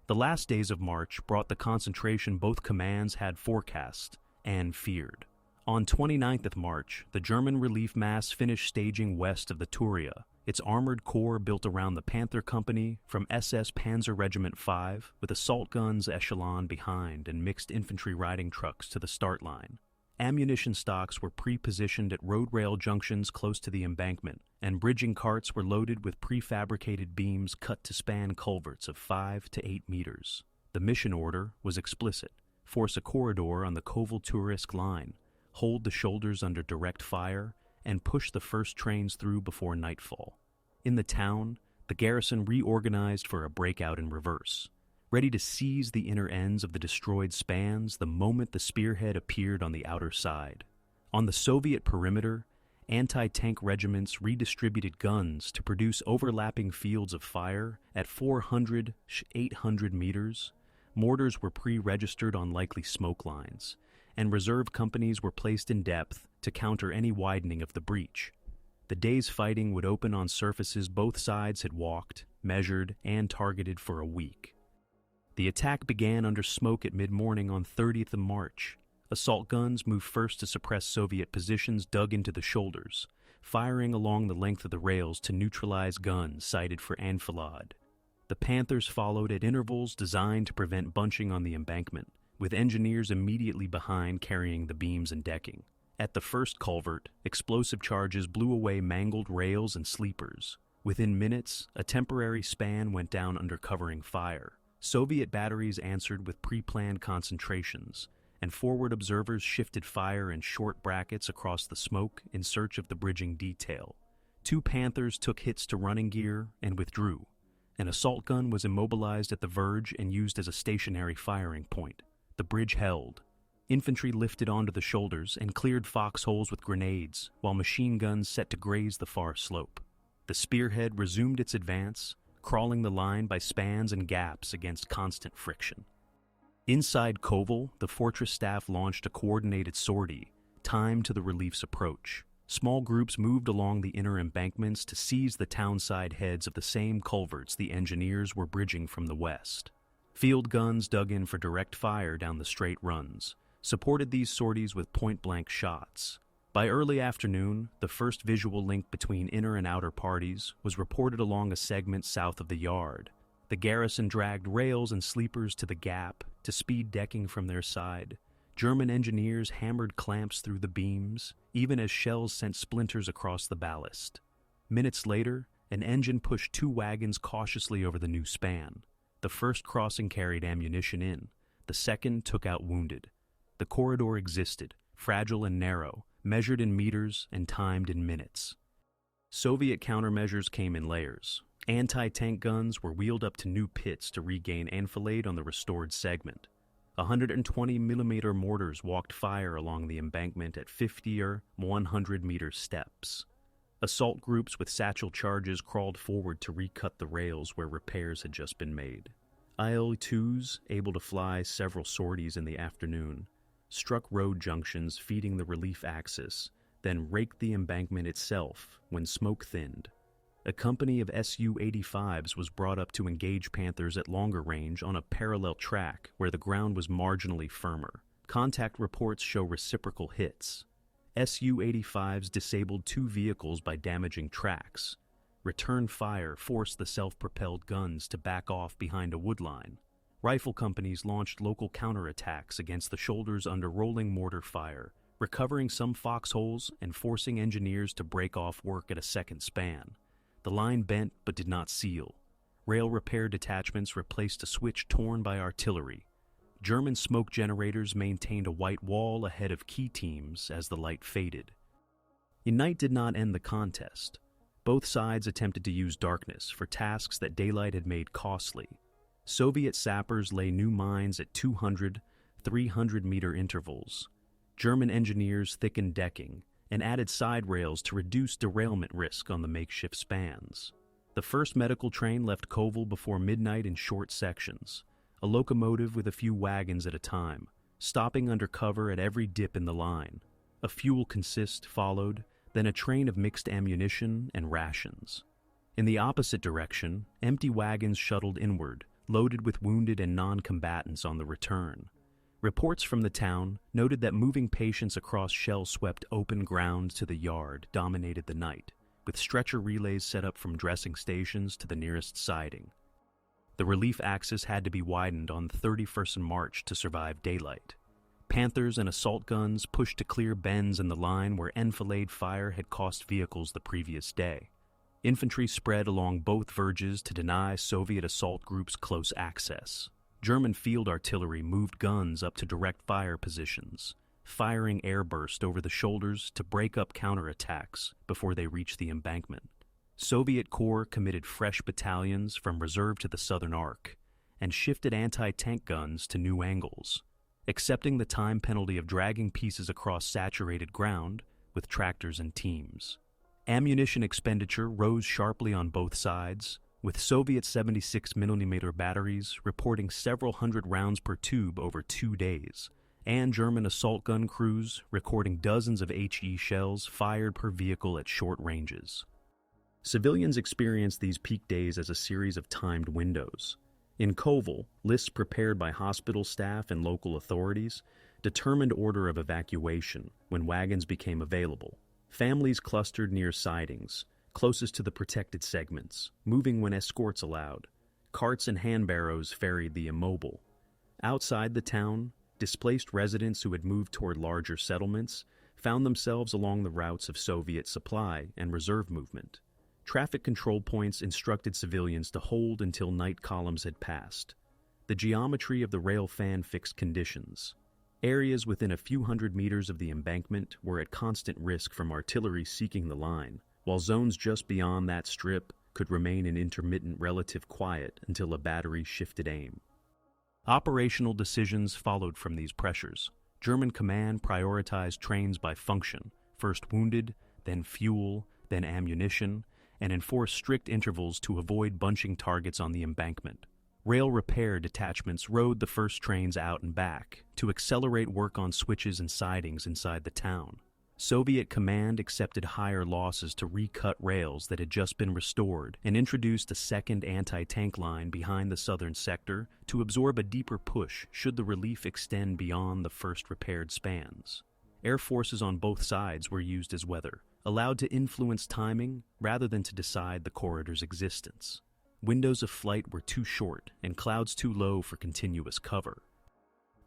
The last days of March brought the concentration both commands had forecast and feared. On 29th of March, the German relief mass finished staging west of the Turia, its armored corps built around the Panther Company from SS Panzer Regiment 5, with assault guns echelon behind and mixed infantry riding trucks to the start line. Ammunition stocks were pre-positioned at road rail junctions close to the embankment, and bridging carts were loaded with prefabricated beams cut to span culverts of 5 to 8 meters. The mission order was explicit: force a corridor on the Kovel-Turisk line, hold the shoulders under direct fire, and pushed the first trains through before nightfall. In the town, the garrison reorganized for a breakout in reverse, ready to seize the inner ends of the destroyed spans the moment the spearhead appeared on the outer side. On the Soviet perimeter, anti-tank regiments redistributed guns to produce overlapping fields of fire at 400-800 meters. Mortars were pre-registered on likely smoke lines, and reserve companies were placed in depth to counter any widening of the breach. The day's fighting would open on surfaces both sides had walked, measured, and targeted for a week. The attack began under smoke at mid-morning on 30th of March. Assault guns moved first to suppress Soviet positions dug into the shoulders, firing along the length of the rails to neutralize guns sighted for enfilade. The Panthers followed at intervals designed to prevent bunching on the embankment, with engineers immediately behind carrying the beams and decking. At the first culvert, explosive charges blew away mangled rails and sleepers. Within minutes, a temporary span went down under covering fire. Soviet batteries answered with pre-planned concentrations, and forward observers shifted fire in short brackets across the smoke in search of the bridging detail. 2 Panthers took hits to running gear and withdrew. An assault gun was immobilized at the verge and used as a stationary firing point. The bridge held. Infantry lifted onto the shoulders and cleared foxholes with grenades, while machine guns set to graze the far slope. The spearhead resumed its advance, crawling the line by spans and gaps against constant friction. Inside Kovel, the fortress staff launched a coordinated sortie, timed to the relief's approach. Small groups moved along the inner embankments to seize the townside heads of the same culverts the engineers were bridging from the west. Field guns dug in for direct fire down the straight runs, supported these sorties with point-blank shots. By early afternoon, the first visual link between inner and outer parties was reported along a segment south of the yard. The garrison dragged rails and sleepers to the gap to speed decking from their side. German engineers hammered clamps through the beams, even as shells sent splinters across the ballast. Minutes later, an engine pushed 2 wagons cautiously over the new span. The first crossing carried ammunition in, the second took out wounded. The corridor existed, fragile and narrow, measured in meters and timed in minutes. Soviet countermeasures came in layers. Anti-tank guns were wheeled up to new pits to regain enfilade on the restored segment. 120mm mortars walked fire along the embankment at 50 or 100-meter steps. Assault groups with satchel charges crawled forward to recut the rails where repairs had just been made. IL-2s, able to fly several sorties in the afternoon, struck road junctions feeding the relief axis, then raked the embankment itself when smoke thinned. A company of Su-85s was brought up to engage Panthers at longer range on a parallel track where the ground was marginally firmer. Contact reports show reciprocal hits. Su-85s disabled 2 vehicles by damaging tracks. Return fire forced the self-propelled guns to back off behind a woodline. Rifle companies launched local counterattacks against the shoulders under rolling mortar fire, recovering some foxholes and forcing engineers to break off work at a second span. The line bent but did not seal. Rail repair detachments replaced a switch torn by artillery. German smoke generators maintained a white wall ahead of key teams as the light faded. Incite did not end the contest. Both sides attempted to use darkness for tasks that daylight had made costly. Soviet sappers lay new mines at 200, 300-meter intervals. German engineers thickened decking and added side rails to reduce derailment risk on the makeshift spans. The first medical train left Kovel before midnight in short sections, a locomotive with a few wagons at a time, stopping under cover at every dip in the line. A fuel consist followed, then a train of mixed ammunition and rations. In the opposite direction, empty wagons shuttled inward, loaded with wounded and non-combatants on the return. Reports from the town noted that moving patients across shell-swept open ground to the yard dominated the night, with stretcher relays set up from dressing stations to the nearest siding. The relief axis had to be widened on 31st and March to survive daylight. Panthers and assault guns pushed to clear bends in the line where enfilade fire had cost vehicles the previous day. Infantry spread along both verges to deny Soviet assault groups close access. German field artillery moved guns up to direct fire positions. firing airburst over the shoulders to break up counterattacks before they reached the embankment. Soviet Corps committed fresh battalions from reserve to the southern arc and shifted anti-tank guns to new angles, accepting the time penalty of dragging pieces across saturated ground with tractors and teams. Ammunition expenditure rose sharply on both sides, with Soviet 76mm batteries reporting several hundred rounds per tube over 2 days, and German assault gun crews recording dozens of HE shells fired per vehicle at short ranges. Civilians experienced these peak days as a series of timed windows. In Kovel, lists prepared by hospital staff and local authorities determined order of evacuation when wagons became available. Families clustered near sidings, closest to the protected segments, moving when escorts allowed. Carts and hand-barrows ferried the immobile. Outside the town, displaced residents who had moved toward larger settlements found themselves along the routes of Soviet supply and reserve movement. Traffic control points instructed civilians to hold until night columns had passed. The geometry of the rail fan fixed conditions. Areas within a few hundred meters of the embankment were at constant risk from artillery seeking the line, while zones just beyond that strip could remain in intermittent relative quiet until a battery shifted aim. Operational decisions followed from these pressures. German command prioritized trains by function, first wounded, then fuel, then ammunition, and enforced strict intervals to avoid bunching targets on the embankment. Rail repair detachments rode the first trains out and back to accelerate work on switches and sidings inside the town. Soviet command accepted higher losses to recut rails that had just been restored and introduced a second anti-tank line behind the southern sector to absorb a deeper push should the relief extend beyond the first repaired spans. Air forces on both sides were used as weather, allowed to influence timing rather than to decide the corridor's existence. Windows of flight were too short and clouds too low for continuous cover.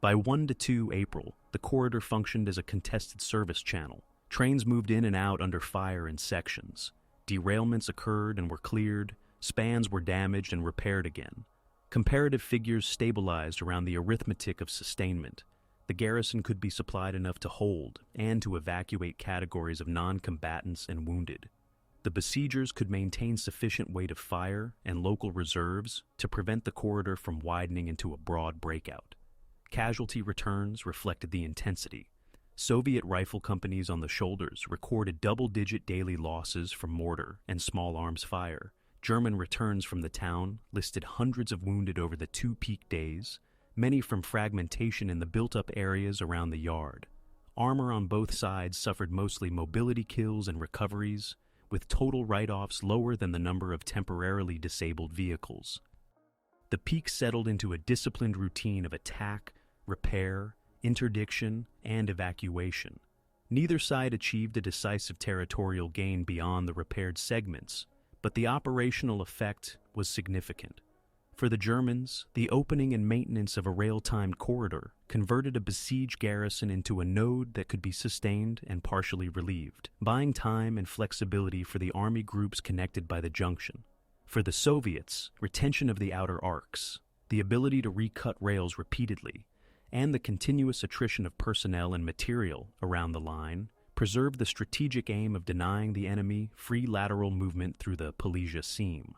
By 1 to 2 April, the corridor functioned as a contested service channel. Trains moved in and out under fire in sections. Derailments occurred and were cleared. Spans were damaged and repaired again. Comparative figures stabilized around the arithmetic of sustainment. The garrison could be supplied enough to hold and to evacuate categories of non-combatants and wounded. The besiegers could maintain sufficient weight of fire and local reserves to prevent the corridor from widening into a broad breakout. Casualty returns reflected the intensity. Soviet rifle companies on the shoulders recorded double-digit daily losses from mortar and small arms fire. German returns from the town listed hundreds of wounded over the 2 peak days, many from fragmentation in the built-up areas around the yard. Armor on both sides suffered mostly mobility kills and recoveries, with total write-offs lower than the number of temporarily disabled vehicles. The peak settled into a disciplined routine of attack, repair, interdiction, and evacuation. Neither side achieved a decisive territorial gain beyond the repaired segments, but the operational effect was significant. For the Germans, the opening and maintenance of a rail-timed corridor converted a besieged garrison into a node that could be sustained and partially relieved, buying time and flexibility for the army groups connected by the junction. For the Soviets, retention of the outer arcs, the ability to recut rails repeatedly, and the continuous attrition of personnel and material around the line preserved the strategic aim of denying the enemy free lateral movement through the Polisia seam.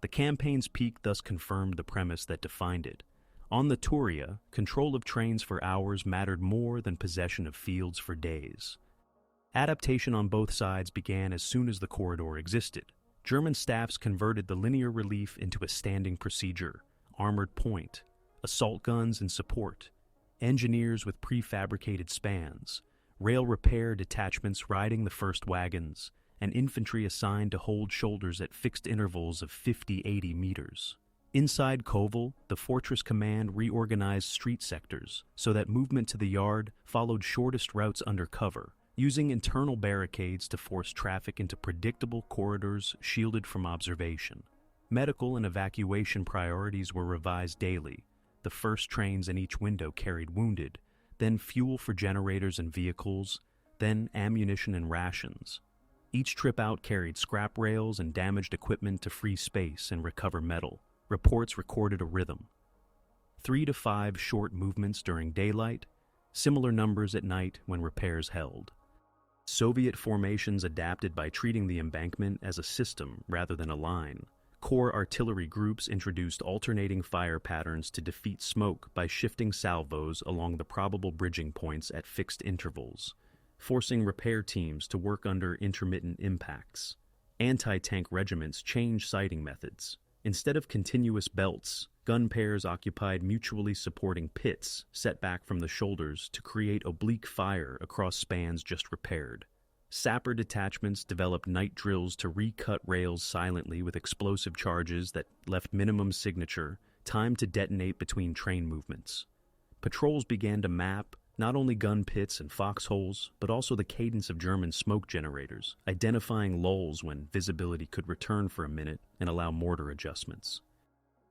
The campaign's peak thus confirmed the premise that defined it. On the Turia, control of trains for hours mattered more than possession of fields for days. Adaptation on both sides began as soon as the corridor existed. German staffs converted the linear relief into a standing procedure, armored point, assault guns in support, engineers with prefabricated spans, rail repair detachments riding the first wagons, and infantry assigned to hold shoulders at fixed intervals of 50-80 meters. Inside Kovel, the fortress command reorganized street sectors so that movement to the yard followed shortest routes under cover, using internal barricades to force traffic into predictable corridors shielded from observation. Medical and evacuation priorities were revised daily. The first trains in each window carried wounded, then fuel for generators and vehicles, then ammunition and rations. Each trip out carried scrap rails and damaged equipment to free space and recover metal. Reports recorded a rhythm. 3 to 5 short movements during daylight, similar numbers at night when repairs held. Soviet formations adapted by treating the embankment as a system rather than a line. Corps artillery groups introduced alternating fire patterns to defeat smoke by shifting salvos along the probable bridging points at fixed intervals, forcing repair teams to work under intermittent impacts. Anti-tank regiments changed sighting methods. Instead of continuous belts, gun pairs occupied mutually supporting pits set back from the shoulders to create oblique fire across spans just repaired. Sapper detachments developed night drills to recut rails silently with explosive charges that left minimum signature, time to detonate between train movements. Patrols began to map not only gun pits and foxholes, but also the cadence of German smoke generators, identifying lulls when visibility could return for a minute and allow mortar adjustments.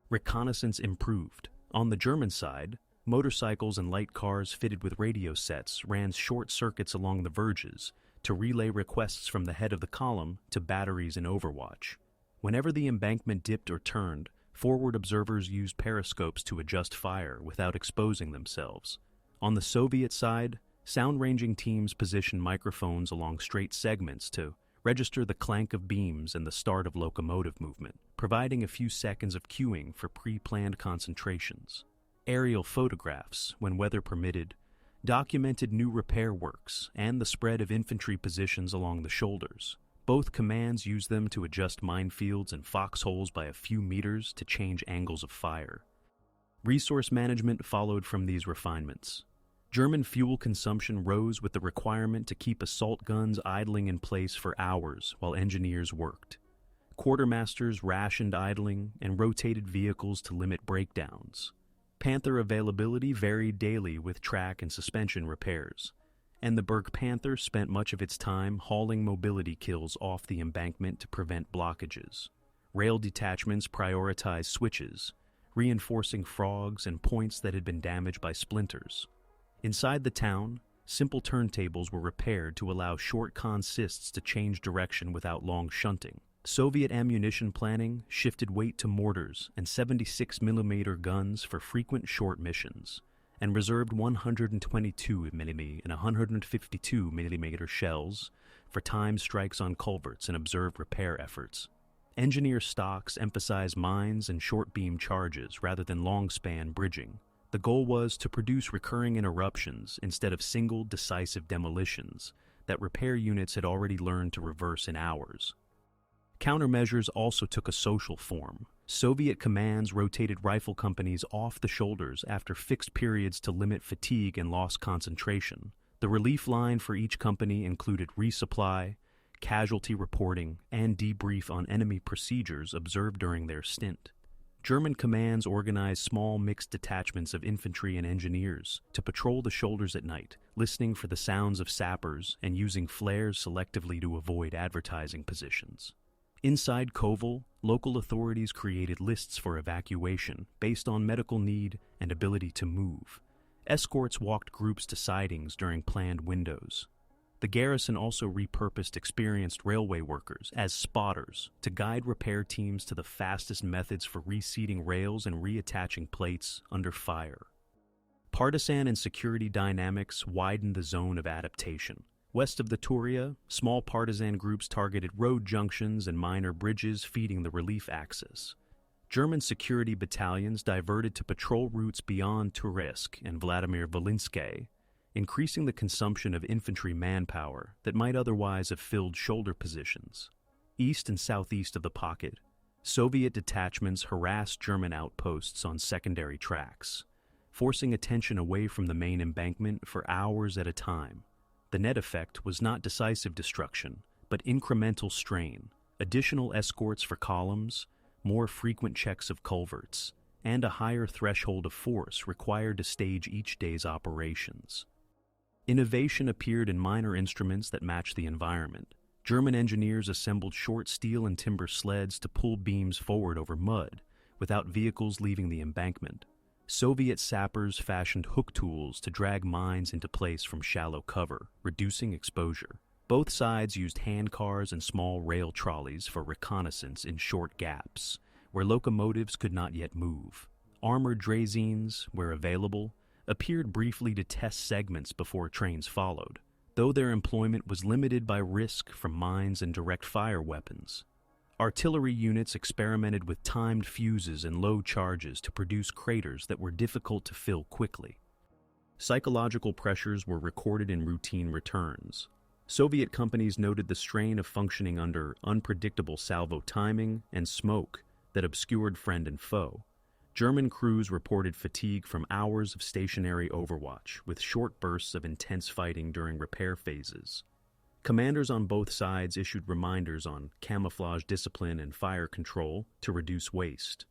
Reconnaissance improved. On the German side, motorcycles and light cars fitted with radio sets ran short circuits along the verges to relay requests from the head of the column to batteries in overwatch. Whenever the embankment dipped or turned, forward observers used periscopes to adjust fire without exposing themselves. On the Soviet side, sound-ranging teams positioned microphones along straight segments to register the clank of beams and the start of locomotive movement, providing a few seconds of cueing for pre-planned concentrations. Aerial photographs, when weather permitted, documented new repair works and the spread of infantry positions along the shoulders. Both commands used them to adjust minefields and foxholes by a few meters to change angles of fire. Resource management followed from these refinements. German fuel consumption rose with the requirement to keep assault guns idling in place for hours while engineers worked. Quartermasters rationed idling and rotated vehicles to limit breakdowns. Panther availability varied daily with track and suspension repairs, and the Berg Panther spent much of its time hauling mobility kills off the embankment to prevent blockages. Rail detachments prioritized switches, reinforcing frogs and points that had been damaged by splinters. Inside the town, simple turntables were repaired to allow short consists to change direction without long shunting. Soviet ammunition planning shifted weight to mortars and 76mm guns for frequent short missions, and reserved 122mm and 152mm shells for timed strikes on culverts and observed repair efforts. Engineer stocks emphasized mines and short beam charges rather than long-span bridging. The goal was to produce recurring interruptions instead of single, decisive demolitions that repair units had already learned to reverse in hours. Countermeasures also took a social form. Soviet commands rotated rifle companies off the shoulders after fixed periods to limit fatigue and lost concentration. The relief line for each company included resupply, casualty reporting, and debrief on enemy procedures observed during their stint. German commands organized small mixed detachments of infantry and engineers to patrol the shoulders at night, listening for the sounds of sappers and using flares selectively to avoid advertising positions. Inside Kovel, local authorities created lists for evacuation based on medical need and ability to move. Escorts walked groups to sidings during planned windows. The garrison also repurposed experienced railway workers as spotters to guide repair teams to the fastest methods for reseating rails and reattaching plates under fire. Partisan and security dynamics widened the zone of adaptation. West of the Turia, small partisan groups targeted road junctions and minor bridges feeding the relief axis. German security battalions diverted to patrol routes beyond Turesk and Vladimir Volynsky, increasing the consumption of infantry manpower that might otherwise have filled shoulder positions. East and southeast of the pocket, Soviet detachments harassed German outposts on secondary tracks, forcing attention away from the main embankment for hours at a time. The net effect was not decisive destruction, but incremental strain, additional escorts for columns, more frequent checks of culverts, and a higher threshold of force required to stage each day's operations. Innovation appeared in minor instruments that matched the environment. German engineers assembled short steel and timber sleds to pull beams forward over mud, without vehicles leaving the embankment. Soviet sappers fashioned hook tools to drag mines into place from shallow cover, reducing exposure. Both sides used hand cars and small rail trolleys for reconnaissance in short gaps, where locomotives could not yet move. Armored draisines, where available, appeared briefly to test segments before trains followed, though their employment was limited by risk from mines and direct fire weapons. Artillery units experimented with timed fuses and low charges to produce craters that were difficult to fill quickly. Psychological pressures were recorded in routine returns. Soviet companies noted the strain of functioning under unpredictable salvo timing and smoke that obscured friend and foe. German crews reported fatigue from hours of stationary overwatch, with short bursts of intense fighting during repair phases. Commanders on both sides issued reminders on camouflage discipline and fire control to reduce waste.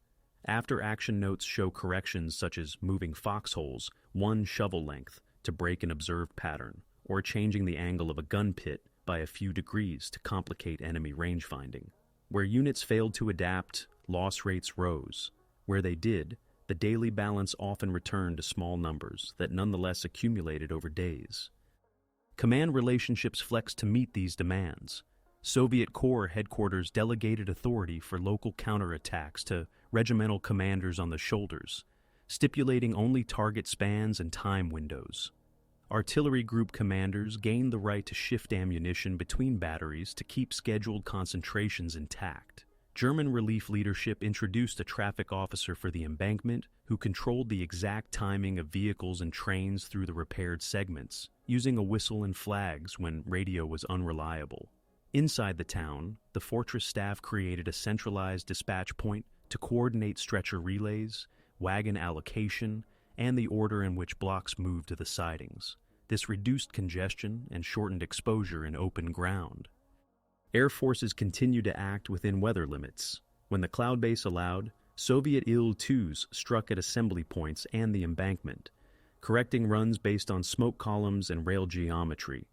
After-action notes show corrections such as moving foxholes 1 shovel length to break an observed pattern, or changing the angle of a gun pit by a few degrees to complicate enemy range finding. Where units failed to adapt, loss rates rose. Where they did, the daily balance often returned to small numbers that nonetheless accumulated over days. Command relationships flexed to meet these demands. Soviet Corps headquarters delegated authority for local counterattacks to regimental commanders on the shoulders, stipulating only target spans and time windows. Artillery group commanders gained the right to shift ammunition between batteries to keep scheduled concentrations intact. German relief leadership introduced a traffic officer for the embankment who controlled the exact timing of vehicles and trains through the repaired segments, using a whistle and flags when radio was unreliable. Inside the town, the fortress staff created a centralized dispatch point to coordinate stretcher relays, wagon allocation, and the order in which blocks moved to the sidings. This reduced congestion and shortened exposure in open ground. Air forces continued to act within weather limits. When the cloud base allowed, Soviet Il-2s struck at assembly points and the embankment, correcting runs based on smoke columns and rail geometry.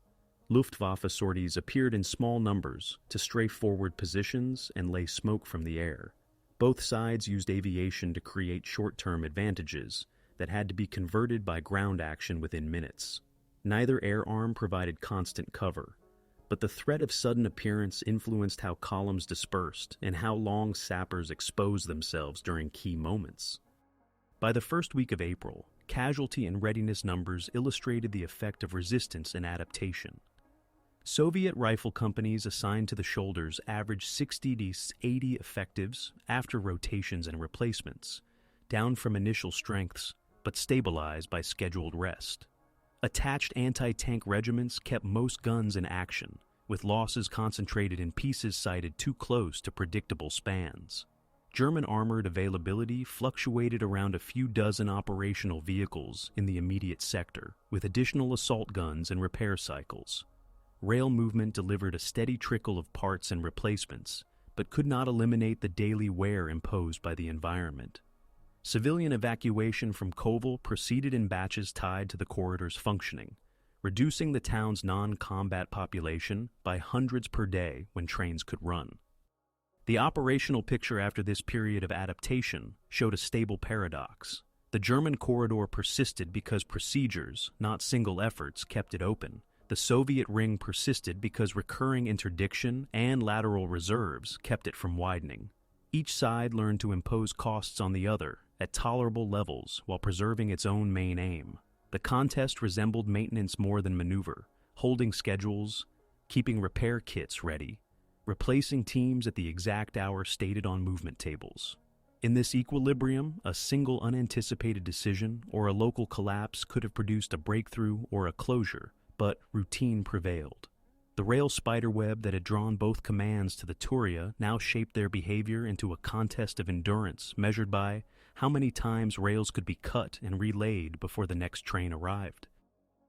Luftwaffe sorties appeared in small numbers to strafe forward positions and lay smoke from the air. Both sides used aviation to create short-term advantages that had to be converted by ground action within minutes. Neither air arm provided constant cover, but the threat of sudden appearance influenced how columns dispersed and how long sappers exposed themselves during key moments. By the first week of April, casualty and readiness numbers illustrated the effect of resistance and adaptation. Soviet rifle companies assigned to the shoulders averaged 60 to 80 effectives after rotations and replacements, down from initial strengths, but stabilized by scheduled rest. Attached anti-tank regiments kept most guns in action, with losses concentrated in pieces sighted too close to predictable spans. German armored availability fluctuated around a few dozen operational vehicles in the immediate sector, with additional assault guns and repair cycles. Rail movement delivered a steady trickle of parts and replacements, but could not eliminate the daily wear imposed by the environment. Civilian evacuation from Kovel proceeded in batches tied to the corridor's functioning, reducing the town's non-combat population by hundreds per day when trains could run. The operational picture after this period of adaptation showed a stable paradox. The German corridor persisted because procedures, not single efforts, kept it open. The Soviet ring persisted because recurring interdiction and lateral reserves kept it from widening. Each side learned to impose costs on the other at tolerable levels while preserving its own main aim. The contest resembled maintenance more than maneuver, holding schedules, keeping repair kits ready, replacing teams at the exact hour stated on movement tables. In this equilibrium, a single unanticipated decision or a local collapse could have produced a breakthrough or a closure, but routine prevailed. The rail spiderweb that had drawn both commands to the Turia now shaped their behavior into a contest of endurance measured by how many times rails could be cut and relaid before the next train arrived.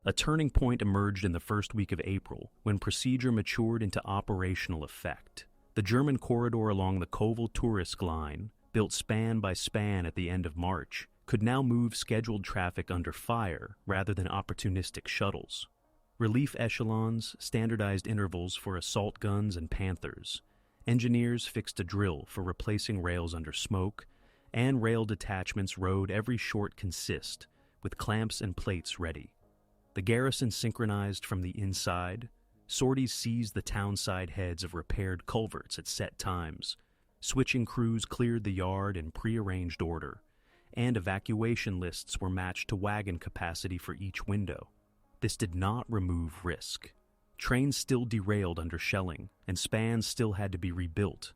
A turning point emerged in the first week of April when procedure matured into operational effect. The German corridor along the Kovel-Turisk line, built span by span at the end of March, could now move scheduled traffic under fire rather than opportunistic shuttles. Relief echelons standardized intervals for assault guns and Panthers. Engineers fixed a drill for replacing rails under smoke, and rail detachments rode every short consist, with clamps and plates ready. The garrison synchronized from the inside. Sorties seized the townside heads of repaired culverts at set times. Switching crews cleared the yard in prearranged order, and evacuation lists were matched to wagon capacity for each window. This did not remove risk. Trains still derailed under shelling, and spans still had to be rebuilt.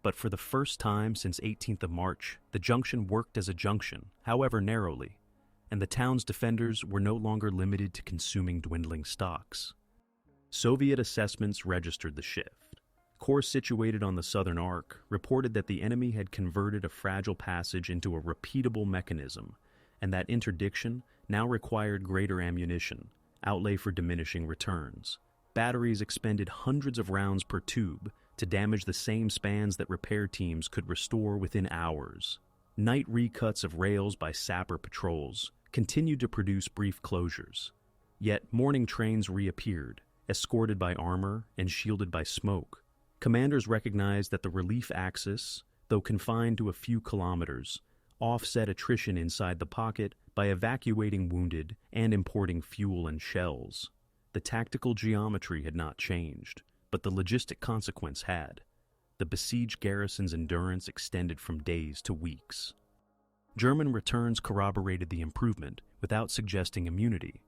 But for the first time since 18th of March, the junction worked as a junction, however narrowly, and the town's defenders were no longer limited to consuming dwindling stocks. Soviet assessments registered the shift. Corps situated on the southern arc reported that the enemy had converted a fragile passage into a repeatable mechanism, and that interdiction now required greater ammunition, outlay for diminishing returns. Batteries expended hundreds of rounds per tube to damage the same spans that repair teams could restore within hours. Night recuts of rails by sapper patrols continued to produce brief closures. Yet morning trains reappeared, escorted by armor and shielded by smoke. Commanders recognized that the relief axis, though confined to a few kilometers, offset attrition inside the pocket by evacuating wounded and importing fuel and shells. The tactical geometry had not changed, but the logistic consequence had. The besieged garrison's endurance extended from days to weeks. German returns corroborated the improvement without suggesting immunity.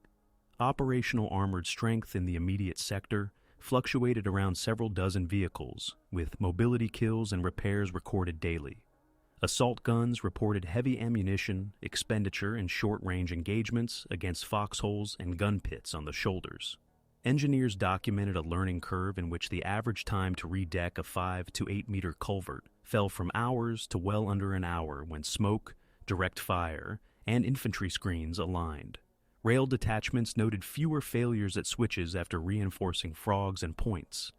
Operational armored strength in the immediate sector fluctuated around several dozen vehicles, with mobility kills and repairs recorded daily. Assault guns reported heavy ammunition expenditure in short-range engagements against foxholes and gun pits on the shoulders. Engineers documented a learning curve in which the average time to redeck a 5 to 8 meter culvert fell from hours to well under an hour when smoke, direct fire, and infantry screens aligned. Rail detachments noted fewer failures at switches after reinforcing frogs and points,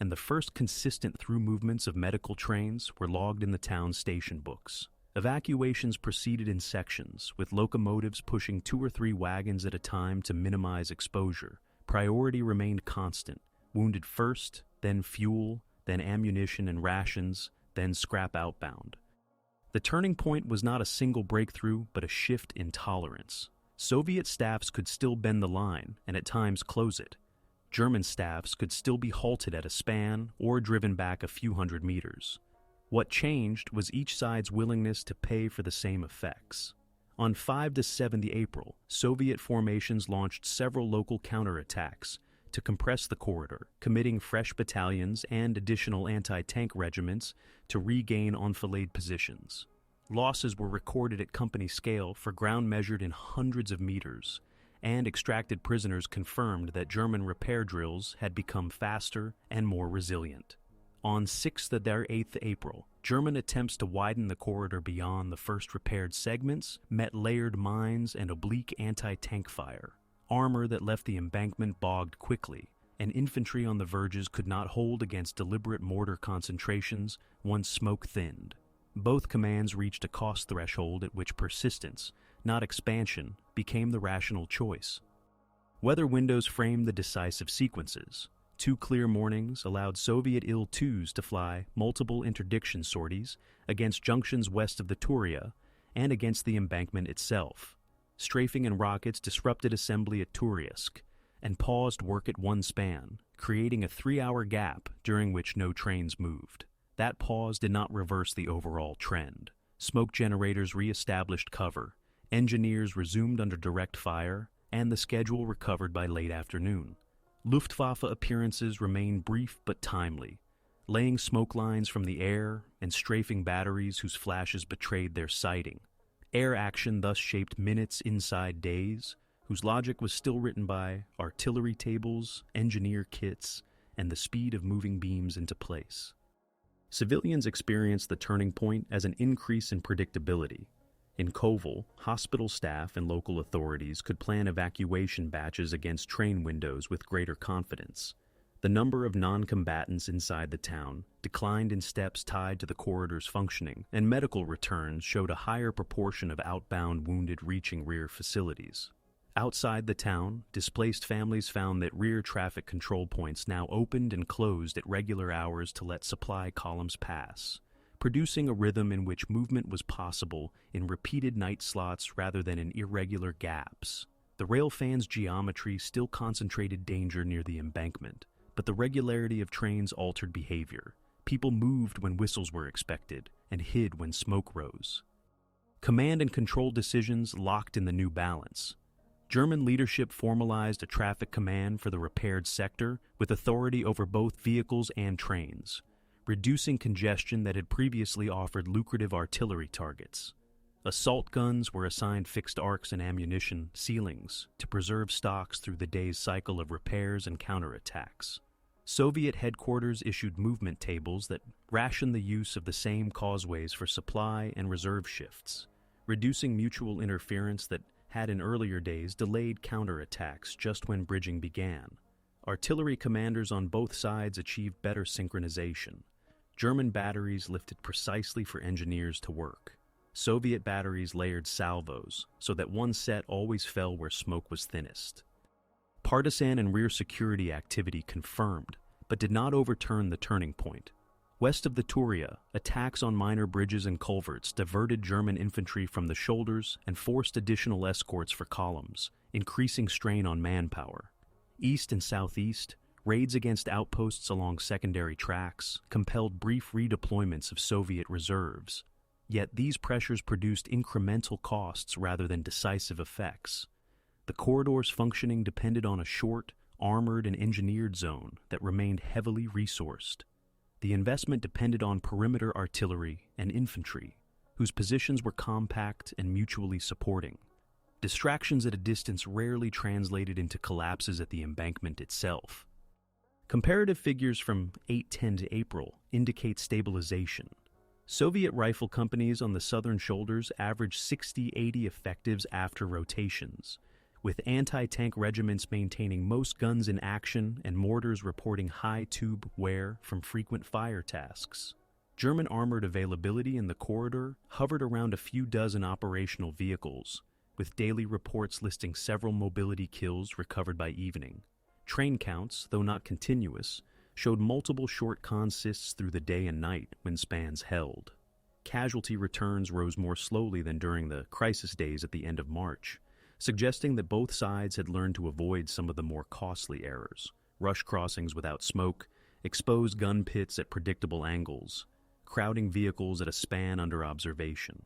and the first consistent through movements of medical trains were logged in the town's station books. Evacuations proceeded in sections, with locomotives pushing 2 or 3 wagons at a time to minimize exposure. Priority remained constant: wounded first, then fuel, then ammunition and rations, then scrap outbound. The turning point was not a single breakthrough, but a shift in tolerance. Soviet staffs could still bend the line and at times close it. German staffs could still be halted at a span or driven back a few hundred meters. What changed was each side's willingness to pay for the same effects. On 5 to 7 April, Soviet formations launched several local counterattacks to compress the corridor, committing fresh battalions and additional anti-tank regiments to regain enfilade positions. Losses were recorded at company scale for ground measured in hundreds of meters, and extracted prisoners confirmed that German repair drills had become faster and more resilient. On 6th to 8th April, German attempts to widen the corridor beyond the first repaired segments met layered mines and oblique anti-tank fire. Armor that left the embankment bogged quickly, and infantry on the verges could not hold against deliberate mortar concentrations once smoke thinned. Both commands reached a cost threshold at which persistence, not expansion, became the rational choice. Weather windows framed the decisive sequences. 2 clear mornings allowed Soviet Il-2s to fly multiple interdiction sorties against junctions west of the Turia and against the embankment itself. Strafing and rockets disrupted assembly at Turisk and paused work at one span, creating a 3-hour gap during which no trains moved. That pause did not reverse the overall trend. Smoke generators re-established cover, engineers resumed under direct fire, and the schedule recovered by late afternoon. Luftwaffe appearances remained brief but timely, laying smoke lines from the air and strafing batteries whose flashes betrayed their sighting. Air action thus shaped minutes inside days, whose logic was still written by artillery tables, engineer kits, and the speed of moving beams into place. Civilians experienced the turning point as an increase in predictability. In Kovel, hospital staff and local authorities could plan evacuation batches against train windows with greater confidence. The number of non-combatants inside the town declined in steps tied to the corridor's functioning, and medical returns showed a higher proportion of outbound wounded reaching rear facilities. Outside the town, displaced families found that rear traffic control points now opened and closed at regular hours to let supply columns pass, producing a rhythm in which movement was possible in repeated night slots rather than in irregular gaps. The railfan's geometry still concentrated danger near the embankment, but the regularity of trains altered behavior. People moved when whistles were expected and hid when smoke rose. Command and control decisions locked in the new balance. German leadership formalized a traffic command for the repaired sector with authority over both vehicles and trains, reducing congestion that had previously offered lucrative artillery targets. Assault guns were assigned fixed arcs and ammunition ceilings to preserve stocks through the day's cycle of repairs and counterattacks. Soviet headquarters issued movement tables that rationed the use of the same causeways for supply and reserve shifts, reducing mutual interference that had in earlier days delayed counterattacks just when bridging began. Artillery commanders on both sides achieved better synchronization. German batteries lifted precisely for engineers to work. Soviet batteries layered salvos so that one set always fell where smoke was thinnest. Partisan and rear security activity confirmed, but did not overturn the turning point. West of the Turia, attacks on minor bridges and culverts diverted German infantry from the shoulders and forced additional escorts for columns, increasing strain on manpower. East and southeast, raids against outposts along secondary tracks compelled brief redeployments of Soviet reserves. Yet these pressures produced incremental costs rather than decisive effects. The corridor's functioning depended on a short, armored and engineered zone that remained heavily resourced. The investment depended on perimeter artillery and infantry, whose positions were compact and mutually supporting. Distractions at a distance rarely translated into collapses at the embankment itself. Comparative figures from 810 to April indicate stabilization. Soviet rifle companies on the southern shoulders averaged 60-80 effectives after rotations, with anti-tank regiments maintaining most guns in action and mortars reporting high tube wear from frequent fire tasks. German armored availability in the corridor hovered around a few dozen operational vehicles, with daily reports listing several mobility kills recovered by evening. Train counts, though not continuous, showed multiple short consists through the day and night when spans held. Casualty returns rose more slowly than during the crisis days at the end of March, suggesting that both sides had learned to avoid some of the more costly errors: rush crossings without smoke, exposed gun pits at predictable angles, crowding vehicles at a span under observation.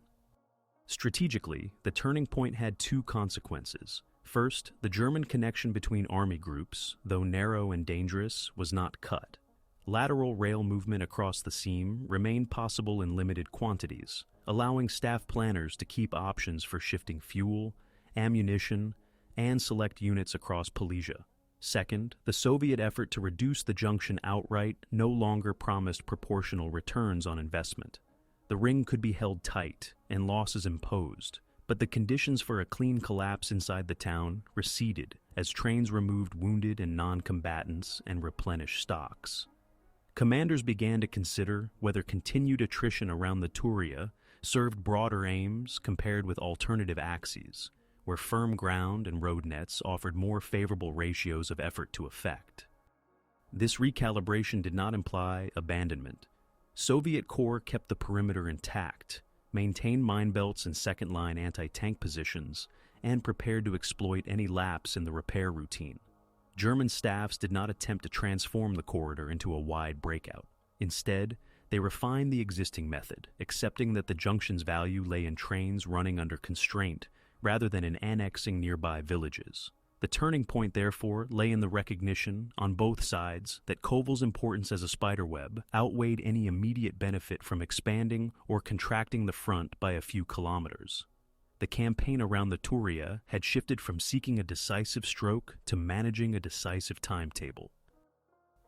Strategically, the turning point had two consequences. First, the German connection between army groups, though narrow and dangerous, was not cut. Lateral rail movement across the seam remained possible in limited quantities, allowing staff planners to keep options for shifting fuel, ammunition, and select units across Polesia. Second, the Soviet effort to reduce the junction outright no longer promised proportional returns on investment. The ring could be held tight and losses imposed, but the conditions for a clean collapse inside the town receded as trains removed wounded and non-combatants and replenished stocks. Commanders began to consider whether continued attrition around the Turia served broader aims compared with alternative axes, where firm ground and road nets offered more favorable ratios of effort to effect. This recalibration did not imply abandonment. Soviet corps kept the perimeter intact, maintained mine belts and second-line anti-tank positions, and prepared to exploit any lapse in the repair routine. German staffs did not attempt to transform the corridor into a wide breakout. Instead, they refined the existing method, accepting that the junction's value lay in trains running under constraint rather than in annexing nearby villages. The turning point, therefore, lay in the recognition, on both sides, that Kovel's importance as a spiderweb outweighed any immediate benefit from expanding or contracting the front by a few kilometers. The campaign around the Turia had shifted from seeking a decisive stroke to managing a decisive timetable.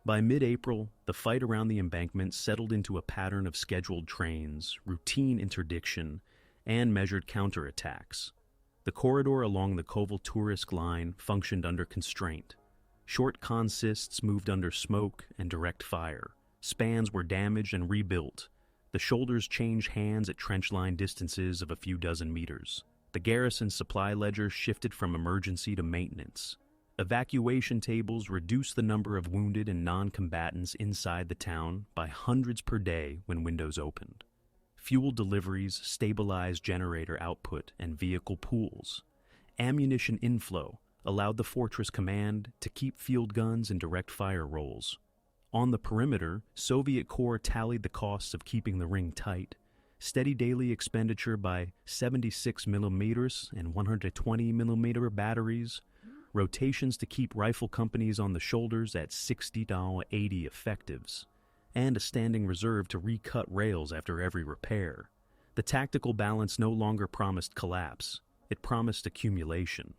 By mid-April, the fight around the embankment settled into a pattern of scheduled trains, routine interdiction, and measured counterattacks. The corridor along the Kovel-Turisk line functioned under constraint. Short consists moved under smoke and direct fire. Spans were damaged and rebuilt. The shoulders changed hands at trench line distances of a few dozen meters. The garrison supply ledger shifted from emergency to maintenance. Evacuation tables reduced the number of wounded and non-combatants inside the town by hundreds per day when windows opened. Fuel deliveries stabilized generator output and vehicle pools. Ammunition inflow allowed the fortress command to keep field guns in direct fire roles. On the perimeter, Soviet corps tallied the costs of keeping the ring tight, steady daily expenditure by 76mm and 120mm batteries, rotations to keep rifle companies on the shoulders at 60 to 80 effectives, and a standing reserve to recut rails after every repair. The tactical balance no longer promised collapse, it promised accumulation.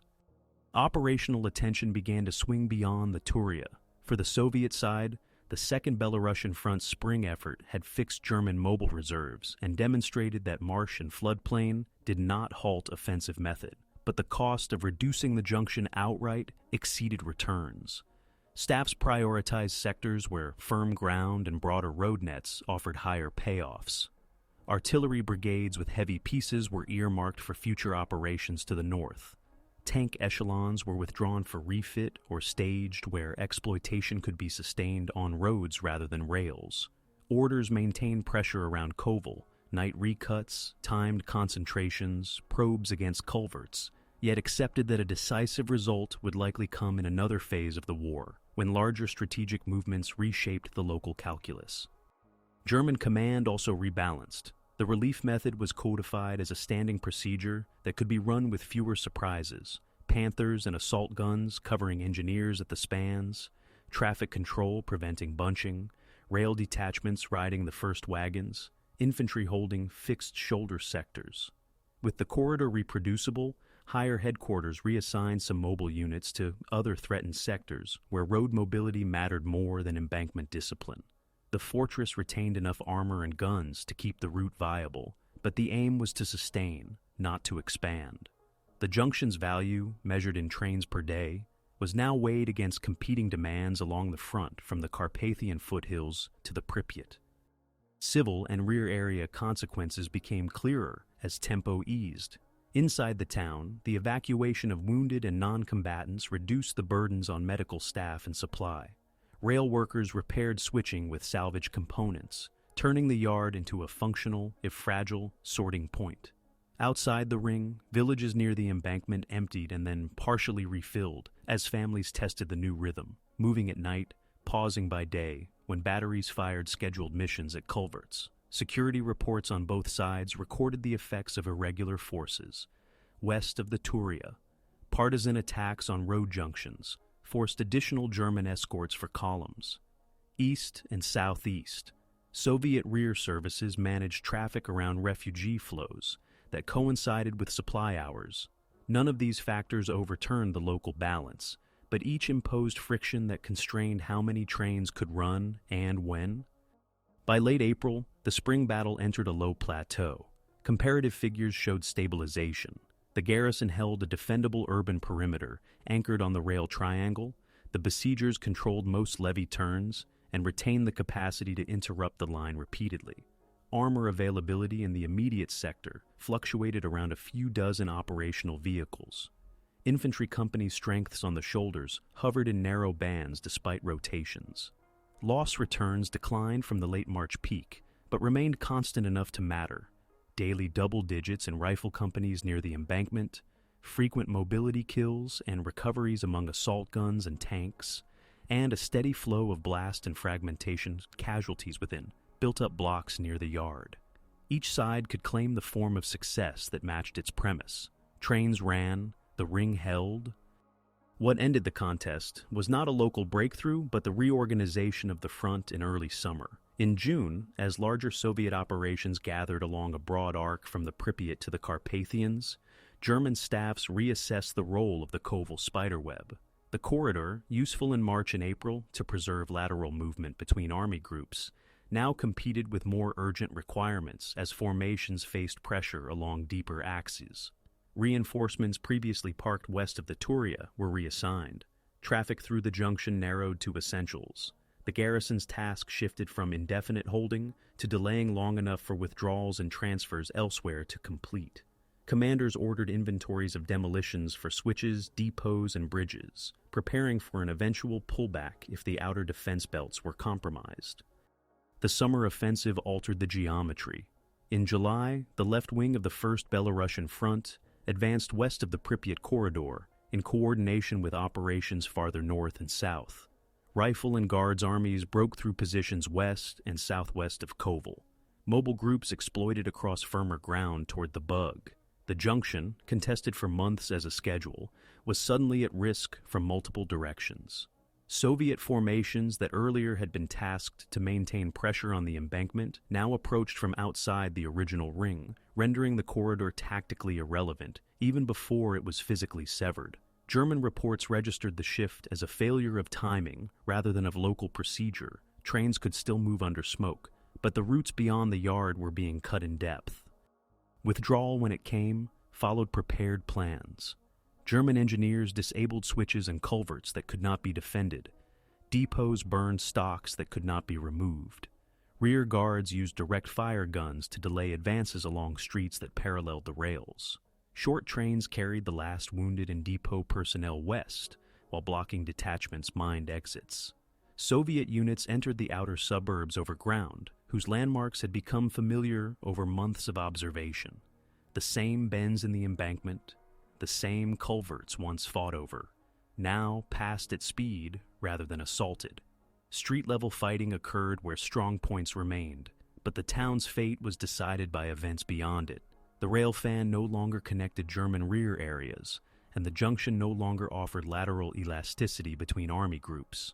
Operational attention began to swing beyond the Turia. For the Soviet side, the Second Belarusian Front's spring effort had fixed German mobile reserves and demonstrated that marsh and floodplain did not halt offensive method, but the cost of reducing the junction outright exceeded returns. Staffs prioritized sectors where firm ground and broader road nets offered higher payoffs. Artillery brigades with heavy pieces were earmarked for future operations to the north. Tank echelons were withdrawn for refit or staged where exploitation could be sustained on roads rather than rails. Orders maintained pressure around Kovel, night recuts, timed concentrations, probes against culverts, yet accepted that a decisive result would likely come in another phase of the war, when larger strategic movements reshaped the local calculus. German command also rebalanced. The relief method was codified as a standing procedure that could be run with fewer surprises. Panthers and assault guns covering engineers at the spans, traffic control preventing bunching, rail detachments riding the first wagons, infantry holding fixed shoulder sectors. With the corridor reproducible, higher headquarters reassigned some mobile units to other threatened sectors where road mobility mattered more than embankment discipline. The fortress retained enough armor and guns to keep the route viable, but the aim was to sustain, not to expand. The junction's value, measured in trains per day, was now weighed against competing demands along the front from the Carpathian foothills to the Pripyat. Civil and rear area consequences became clearer as tempo eased. Inside the town, the evacuation of wounded and non-combatants reduced the burdens on medical staff and supply. Rail workers repaired switching with salvage components, turning the yard into a functional, if fragile, sorting point. Outside the ring, villages near the embankment emptied and then partially refilled as families tested the new rhythm, moving at night, pausing by day when batteries fired scheduled missions at culverts. Security reports on both sides recorded the effects of irregular forces. West of the Turia, partisan attacks on road junctions forced additional German escorts for columns. East and southeast, Soviet rear services managed traffic around refugee flows that coincided with supply hours. None of these factors overturned the local balance, but each imposed friction that constrained how many trains could run and when. By late April, the spring battle entered a low plateau. Comparative figures showed stabilization. The garrison held a defendable urban perimeter anchored on the rail triangle. The besiegers controlled most levee turns and retained the capacity to interrupt the line repeatedly. Armor availability in the immediate sector fluctuated around a few dozen operational vehicles. Infantry company strengths on the shoulders hovered in narrow bands despite rotations. Loss returns declined from the late March peak, but remained constant enough to matter. Daily double digits in rifle companies near the embankment, frequent mobility kills and recoveries among assault guns and tanks, and a steady flow of blast and fragmentation casualties within built-up blocks near the yard. Each side could claim the form of success that matched its premise. Trains ran, the ring held. What ended the contest was not a local breakthrough, but the reorganization of the front in early summer. In June, as larger Soviet operations gathered along a broad arc from the Pripyat to the Carpathians, German staffs reassessed the role of the Kovel spiderweb. The corridor, useful in March and April to preserve lateral movement between army groups, now competed with more urgent requirements as formations faced pressure along deeper axes. Reinforcements previously parked west of the Turia were reassigned. Traffic through the junction narrowed to essentials. The garrison's task shifted from indefinite holding to delaying long enough for withdrawals and transfers elsewhere to complete. Commanders ordered inventories of demolitions for switches, depots, and bridges, preparing for an eventual pullback if the outer defense belts were compromised. The summer offensive altered the geometry. In July, the left wing of the First Belarusian Front advanced west of the Pripyat corridor in coordination with operations farther north and south. Rifle and Guards armies broke through positions west and southwest of Kovel. Mobile groups exploited across firmer ground toward the bug. The junction, contested for months as a schedule, was suddenly at risk from multiple directions. Soviet formations that earlier had been tasked to maintain pressure on the embankment now approached from outside the original ring, rendering the corridor tactically irrelevant, even before it was physically severed. German reports registered the shift as a failure of timing rather than of local procedure. Trains could still move under smoke, but the routes beyond the yard were being cut in depth. Withdrawal, when it came, followed prepared plans. German engineers disabled switches and culverts that could not be defended. Depots burned stocks that could not be removed. Rear guards used direct fire guns to delay advances along streets that paralleled the rails. Short trains carried the last wounded and depot personnel west, while blocking detachments mined exits. Soviet units entered the outer suburbs over ground, whose landmarks had become familiar over months of observation. The same bends in the embankment, the same culverts once fought over, now passed at speed rather than assaulted. Street-level fighting occurred where strong points remained, but the town's fate was decided by events beyond it. The railfan no longer connected German rear areas, and the junction no longer offered lateral elasticity between army groups.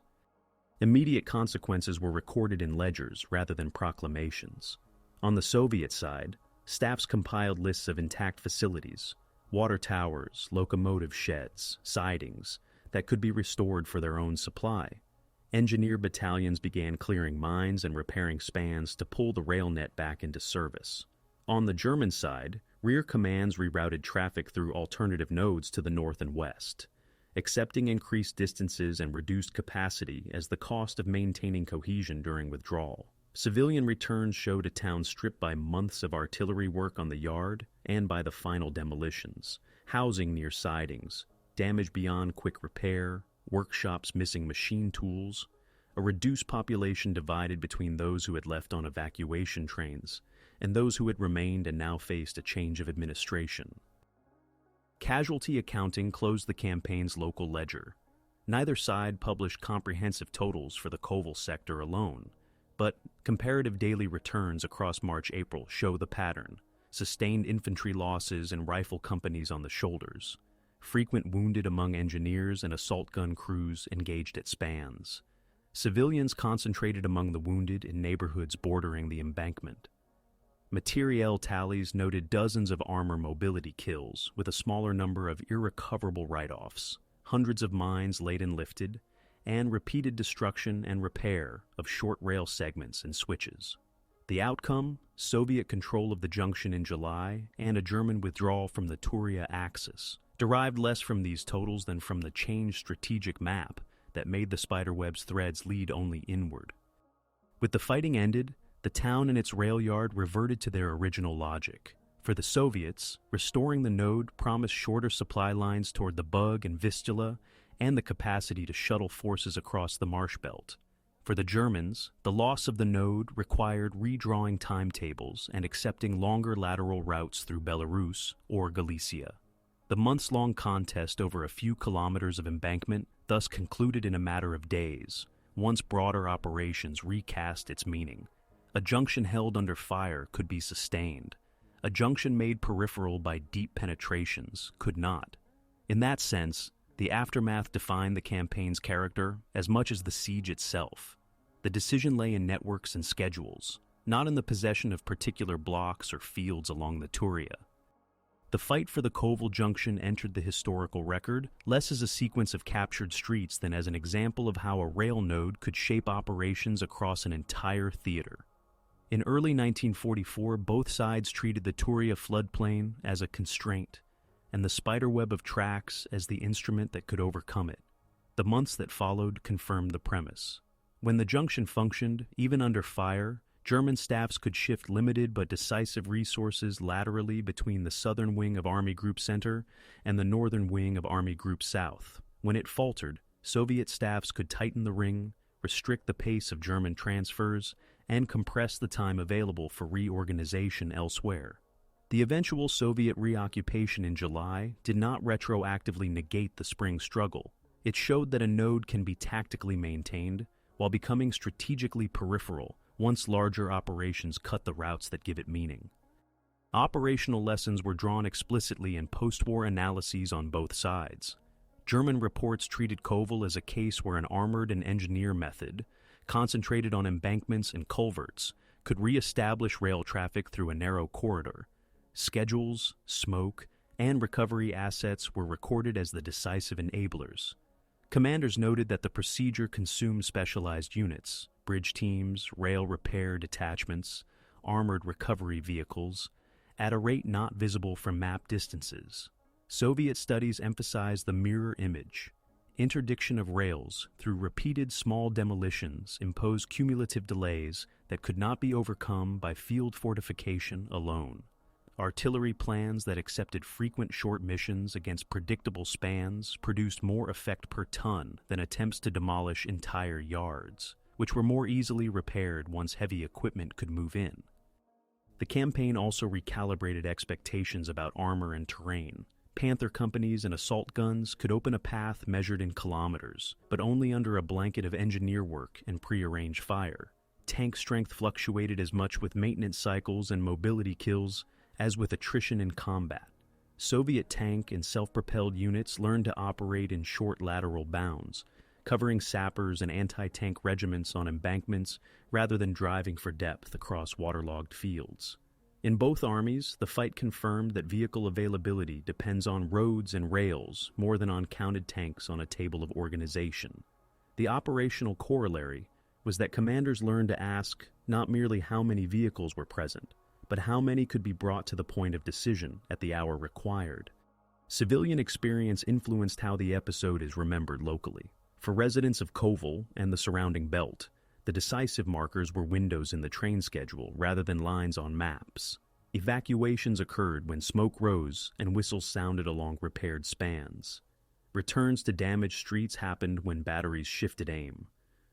Immediate consequences were recorded in ledgers rather than proclamations. On the Soviet side, staffs compiled lists of intact facilities, water towers, locomotive sheds, sidings, that could be restored for their own supply. Engineer battalions began clearing mines and repairing spans to pull the rail net back into service. On the German side, rear commands rerouted traffic through alternative nodes to the north and west, accepting increased distances and reduced capacity as the cost of maintaining cohesion during withdrawal. Civilian returns showed a town stripped by months of artillery work on the yard and by the final demolitions, housing near sidings, damage beyond quick repair, workshops missing machine tools, a reduced population divided between those who had left on evacuation trains and those who had remained and now faced a change of administration. Casualty accounting closed the campaign's local ledger. Neither side published comprehensive totals for the Kovel sector alone, but comparative daily returns across March-April show the pattern: sustained infantry losses and rifle companies on the shoulders, frequent wounded among engineers and assault gun crews engaged at spans. Civilians concentrated among the wounded in neighborhoods bordering the embankment. Materiel tallies noted dozens of armor mobility kills, with a smaller number of irrecoverable write-offs, hundreds of mines laid and lifted, and repeated destruction and repair of short rail segments and switches. The outcome: Soviet control of the junction in July and a German withdrawal from the Turia axis, derived less from these totals than from the changed strategic map that made the spiderweb's threads lead only inward. With the fighting ended, the town and its rail yard reverted to their original logic. For the Soviets, restoring the node promised shorter supply lines toward the Bug and Vistula and the capacity to shuttle forces across the marsh belt. For the Germans, the loss of the node required redrawing timetables and accepting longer lateral routes through Belarus or Galicia. The months-long contest over a few kilometers of embankment thus concluded in a matter of days, once broader operations recast its meaning. A junction held under fire could be sustained. A junction made peripheral by deep penetrations could not. In that sense, the aftermath defined the campaign's character as much as the siege itself. The decision lay in networks and schedules, not in the possession of particular blocks or fields along the Turia. The fight for the Kovel junction entered the historical record less as a sequence of captured streets than as an example of how a rail node could shape operations across an entire theater. In early 1944, both sides treated the Turia floodplain as a constraint, and the spiderweb of tracks as the instrument that could overcome it. The months that followed confirmed the premise. When the junction functioned, even under fire, German staffs could shift limited but decisive resources laterally between the southern wing of Army Group Center and the northern wing of Army Group South. When it faltered, Soviet staffs could tighten the ring, restrict the pace of German transfers, and compress the time available for reorganization elsewhere. The eventual Soviet reoccupation in July did not retroactively negate the spring struggle. It showed that a node can be tactically maintained while becoming strategically peripheral once larger operations cut the routes that give it meaning. Operational lessons were drawn explicitly in post-war analyses on both sides. German reports treated Kovel as a case where an armored and engineer method, concentrated on embankments and culverts, could re-establish rail traffic through a narrow corridor. Schedules, smoke, and recovery assets were recorded as the decisive enablers. Commanders noted that the procedure consumed specialized units, bridge teams, rail repair detachments, armored recovery vehicles, at a rate not visible from map distances. Soviet studies emphasized the mirror image. Interdiction of rails through repeated small demolitions imposed cumulative delays that could not be overcome by field fortification alone. Artillery plans that accepted frequent short missions against predictable spans produced more effect per ton than attempts to demolish entire yards, which were more easily repaired once heavy equipment could move in. The campaign also recalibrated expectations about armor and terrain. Panther companies and assault guns could open a path measured in kilometers, but only under a blanket of engineer work and prearranged fire. Tank strength fluctuated as much with maintenance cycles and mobility kills as with attrition in combat. Soviet tank and self-propelled units learned to operate in short lateral bounds, covering sappers and anti-tank regiments on embankments rather than driving for depth across waterlogged fields. In both armies, the fight confirmed that vehicle availability depends on roads and rails more than on counted tanks on a table of organization. The operational corollary was that commanders learned to ask not merely how many vehicles were present, but how many could be brought to the point of decision at the hour required. Civilian experience influenced how the episode is remembered locally. For residents of Kovel and the surrounding belt, the decisive markers were windows in the train schedule rather than lines on maps. Evacuations occurred when smoke rose and whistles sounded along repaired spans. Returns to damaged streets happened when batteries shifted aim.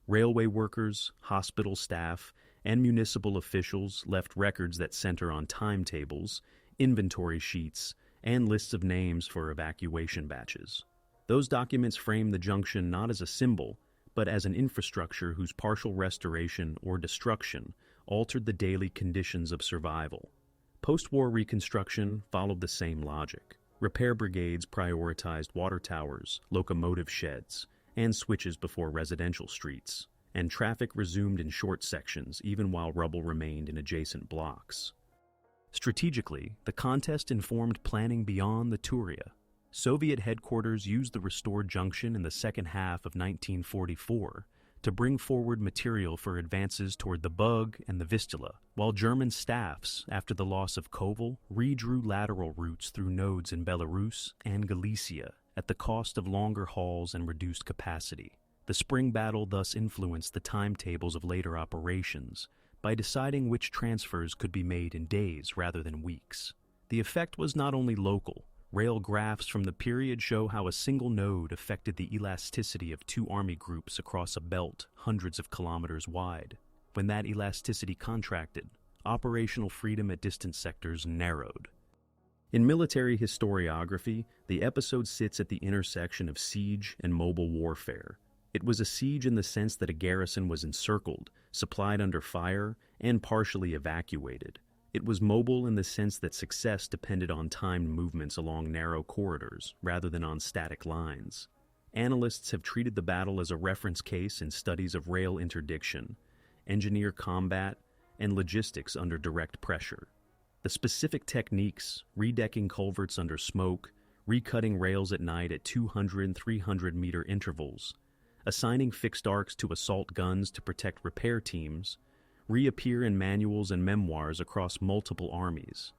Railway workers, hospital staff, and municipal officials left records that center on timetables, inventory sheets, and lists of names for evacuation batches. Those documents frame the junction not as a symbol, but as an infrastructure whose partial restoration or destruction altered the daily conditions of survival. Post-war reconstruction followed the same logic. Repair brigades prioritized water towers, locomotive sheds, and switches before residential streets, and traffic resumed in short sections even while rubble remained in adjacent blocks. Strategically, the contest informed planning beyond the Turia. Soviet headquarters used the restored junction in the second half of 1944 to bring forward material for advances toward the Bug and the Vistula, while German staffs, after the loss of Kovel, redrew lateral routes through nodes in Belarus and Galicia at the cost of longer hauls and reduced capacity. The spring battle thus influenced the timetables of later operations by deciding which transfers could be made in days rather than weeks. The effect was not only local. Rail graphs from the period show how a single node affected the elasticity of two army groups across a belt hundreds of kilometers wide. When that elasticity contracted, operational freedom at distant sectors narrowed. In military historiography, the episode sits at the intersection of siege and mobile warfare. It was a siege in the sense that a garrison was encircled, supplied under fire, and partially evacuated. It was mobile in the sense that success depended on timed movements along narrow corridors rather than on static lines. Analysts have treated the battle as a reference case in studies of rail interdiction, engineer combat, and logistics under direct pressure. The specific techniques, redecking culverts under smoke, recutting rails at night at 200 and 300 meter intervals, assigning fixed arcs to assault guns to protect repair teams, reappear in manuals and memoirs across multiple armies.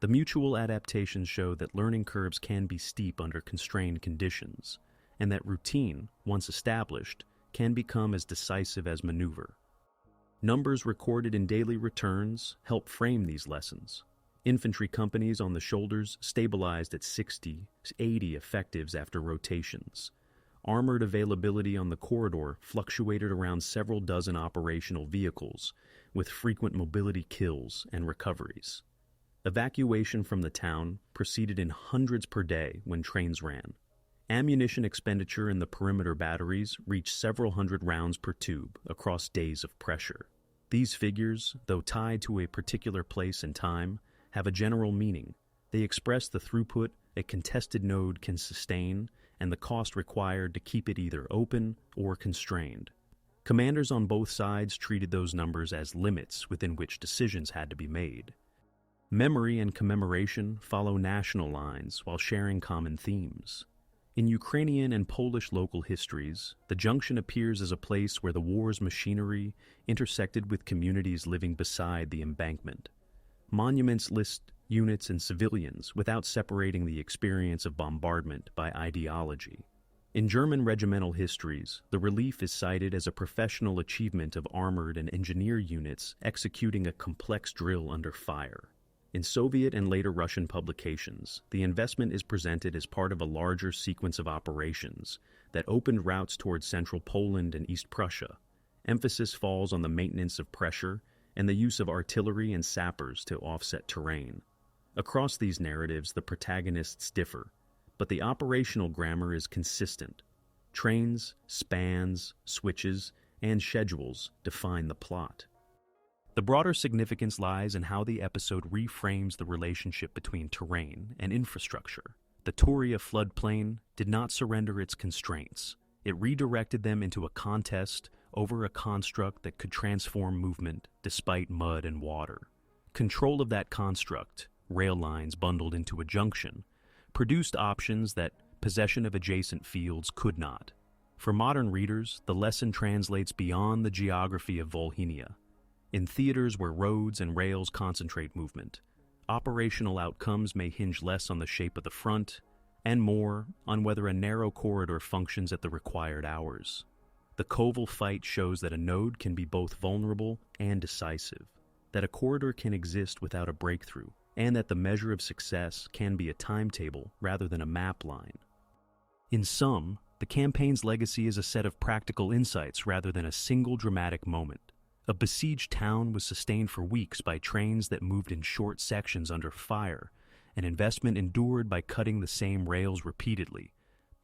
The mutual adaptations show that learning curves can be steep under constrained conditions, and that routine, once established, can become as decisive as maneuver. Numbers recorded in daily returns help frame these lessons. Infantry companies on the shoulders stabilized at 60, 80 effectives after rotations. Armored availability on the corridor fluctuated around several dozen operational vehicles, with frequent mobility kills and recoveries. Evacuation from the town proceeded in hundreds per day when trains ran. Ammunition expenditure in the perimeter batteries reached several hundred rounds per tube across days of pressure. These figures, though tied to a particular place and time, have a general meaning. They express the throughput a contested node can sustain and the cost required to keep it either open or constrained. Commanders on both sides treated those numbers as limits within which decisions had to be made. Memory and commemoration follow national lines while sharing common themes. In Ukrainian and Polish local histories, the junction appears as a place where the war's machinery intersected with communities living beside the embankment. Monuments list units and civilians without separating the experience of bombardment by ideology. In German regimental histories, the relief is cited as a professional achievement of armored and engineer units executing a complex drill under fire. In Soviet and later Russian publications, the investment is presented as part of a larger sequence of operations that opened routes towards central Poland and East Prussia. Emphasis falls on the maintenance of pressure and the use of artillery and sappers to offset terrain. Across these narratives, the protagonists differ, but the operational grammar is consistent. Trains, spans, switches, and schedules define the plot. The broader significance lies in how the episode reframes the relationship between terrain and infrastructure. The Turia floodplain did not surrender its constraints. It redirected them into a contest over a construct that could transform movement despite mud and water. Control of that construct, rail lines bundled into a junction, produced options that possession of adjacent fields could not. For modern readers, the lesson translates beyond the geography of Volhynia. In theaters where roads and rails concentrate movement, operational outcomes may hinge less on the shape of the front and more on whether a narrow corridor functions at the required hours. The Kovel fight shows that a node can be both vulnerable and decisive, that a corridor can exist without a breakthrough, and that the measure of success can be a timetable rather than a map line. In sum, the campaign's legacy is a set of practical insights rather than a single dramatic moment. A besieged town was sustained for weeks by trains that moved in short sections under fire, an investment endured by cutting the same rails repeatedly.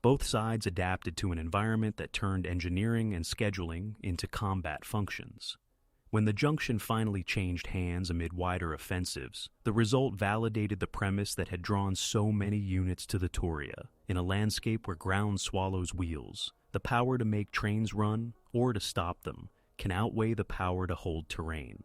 Both sides adapted to an environment that turned engineering and scheduling into combat functions. When the junction finally changed hands amid wider offensives, the result validated the premise that had drawn so many units to the Turia. In a landscape where ground swallows wheels, the power to make trains run, or to stop them, can outweigh the power to hold terrain.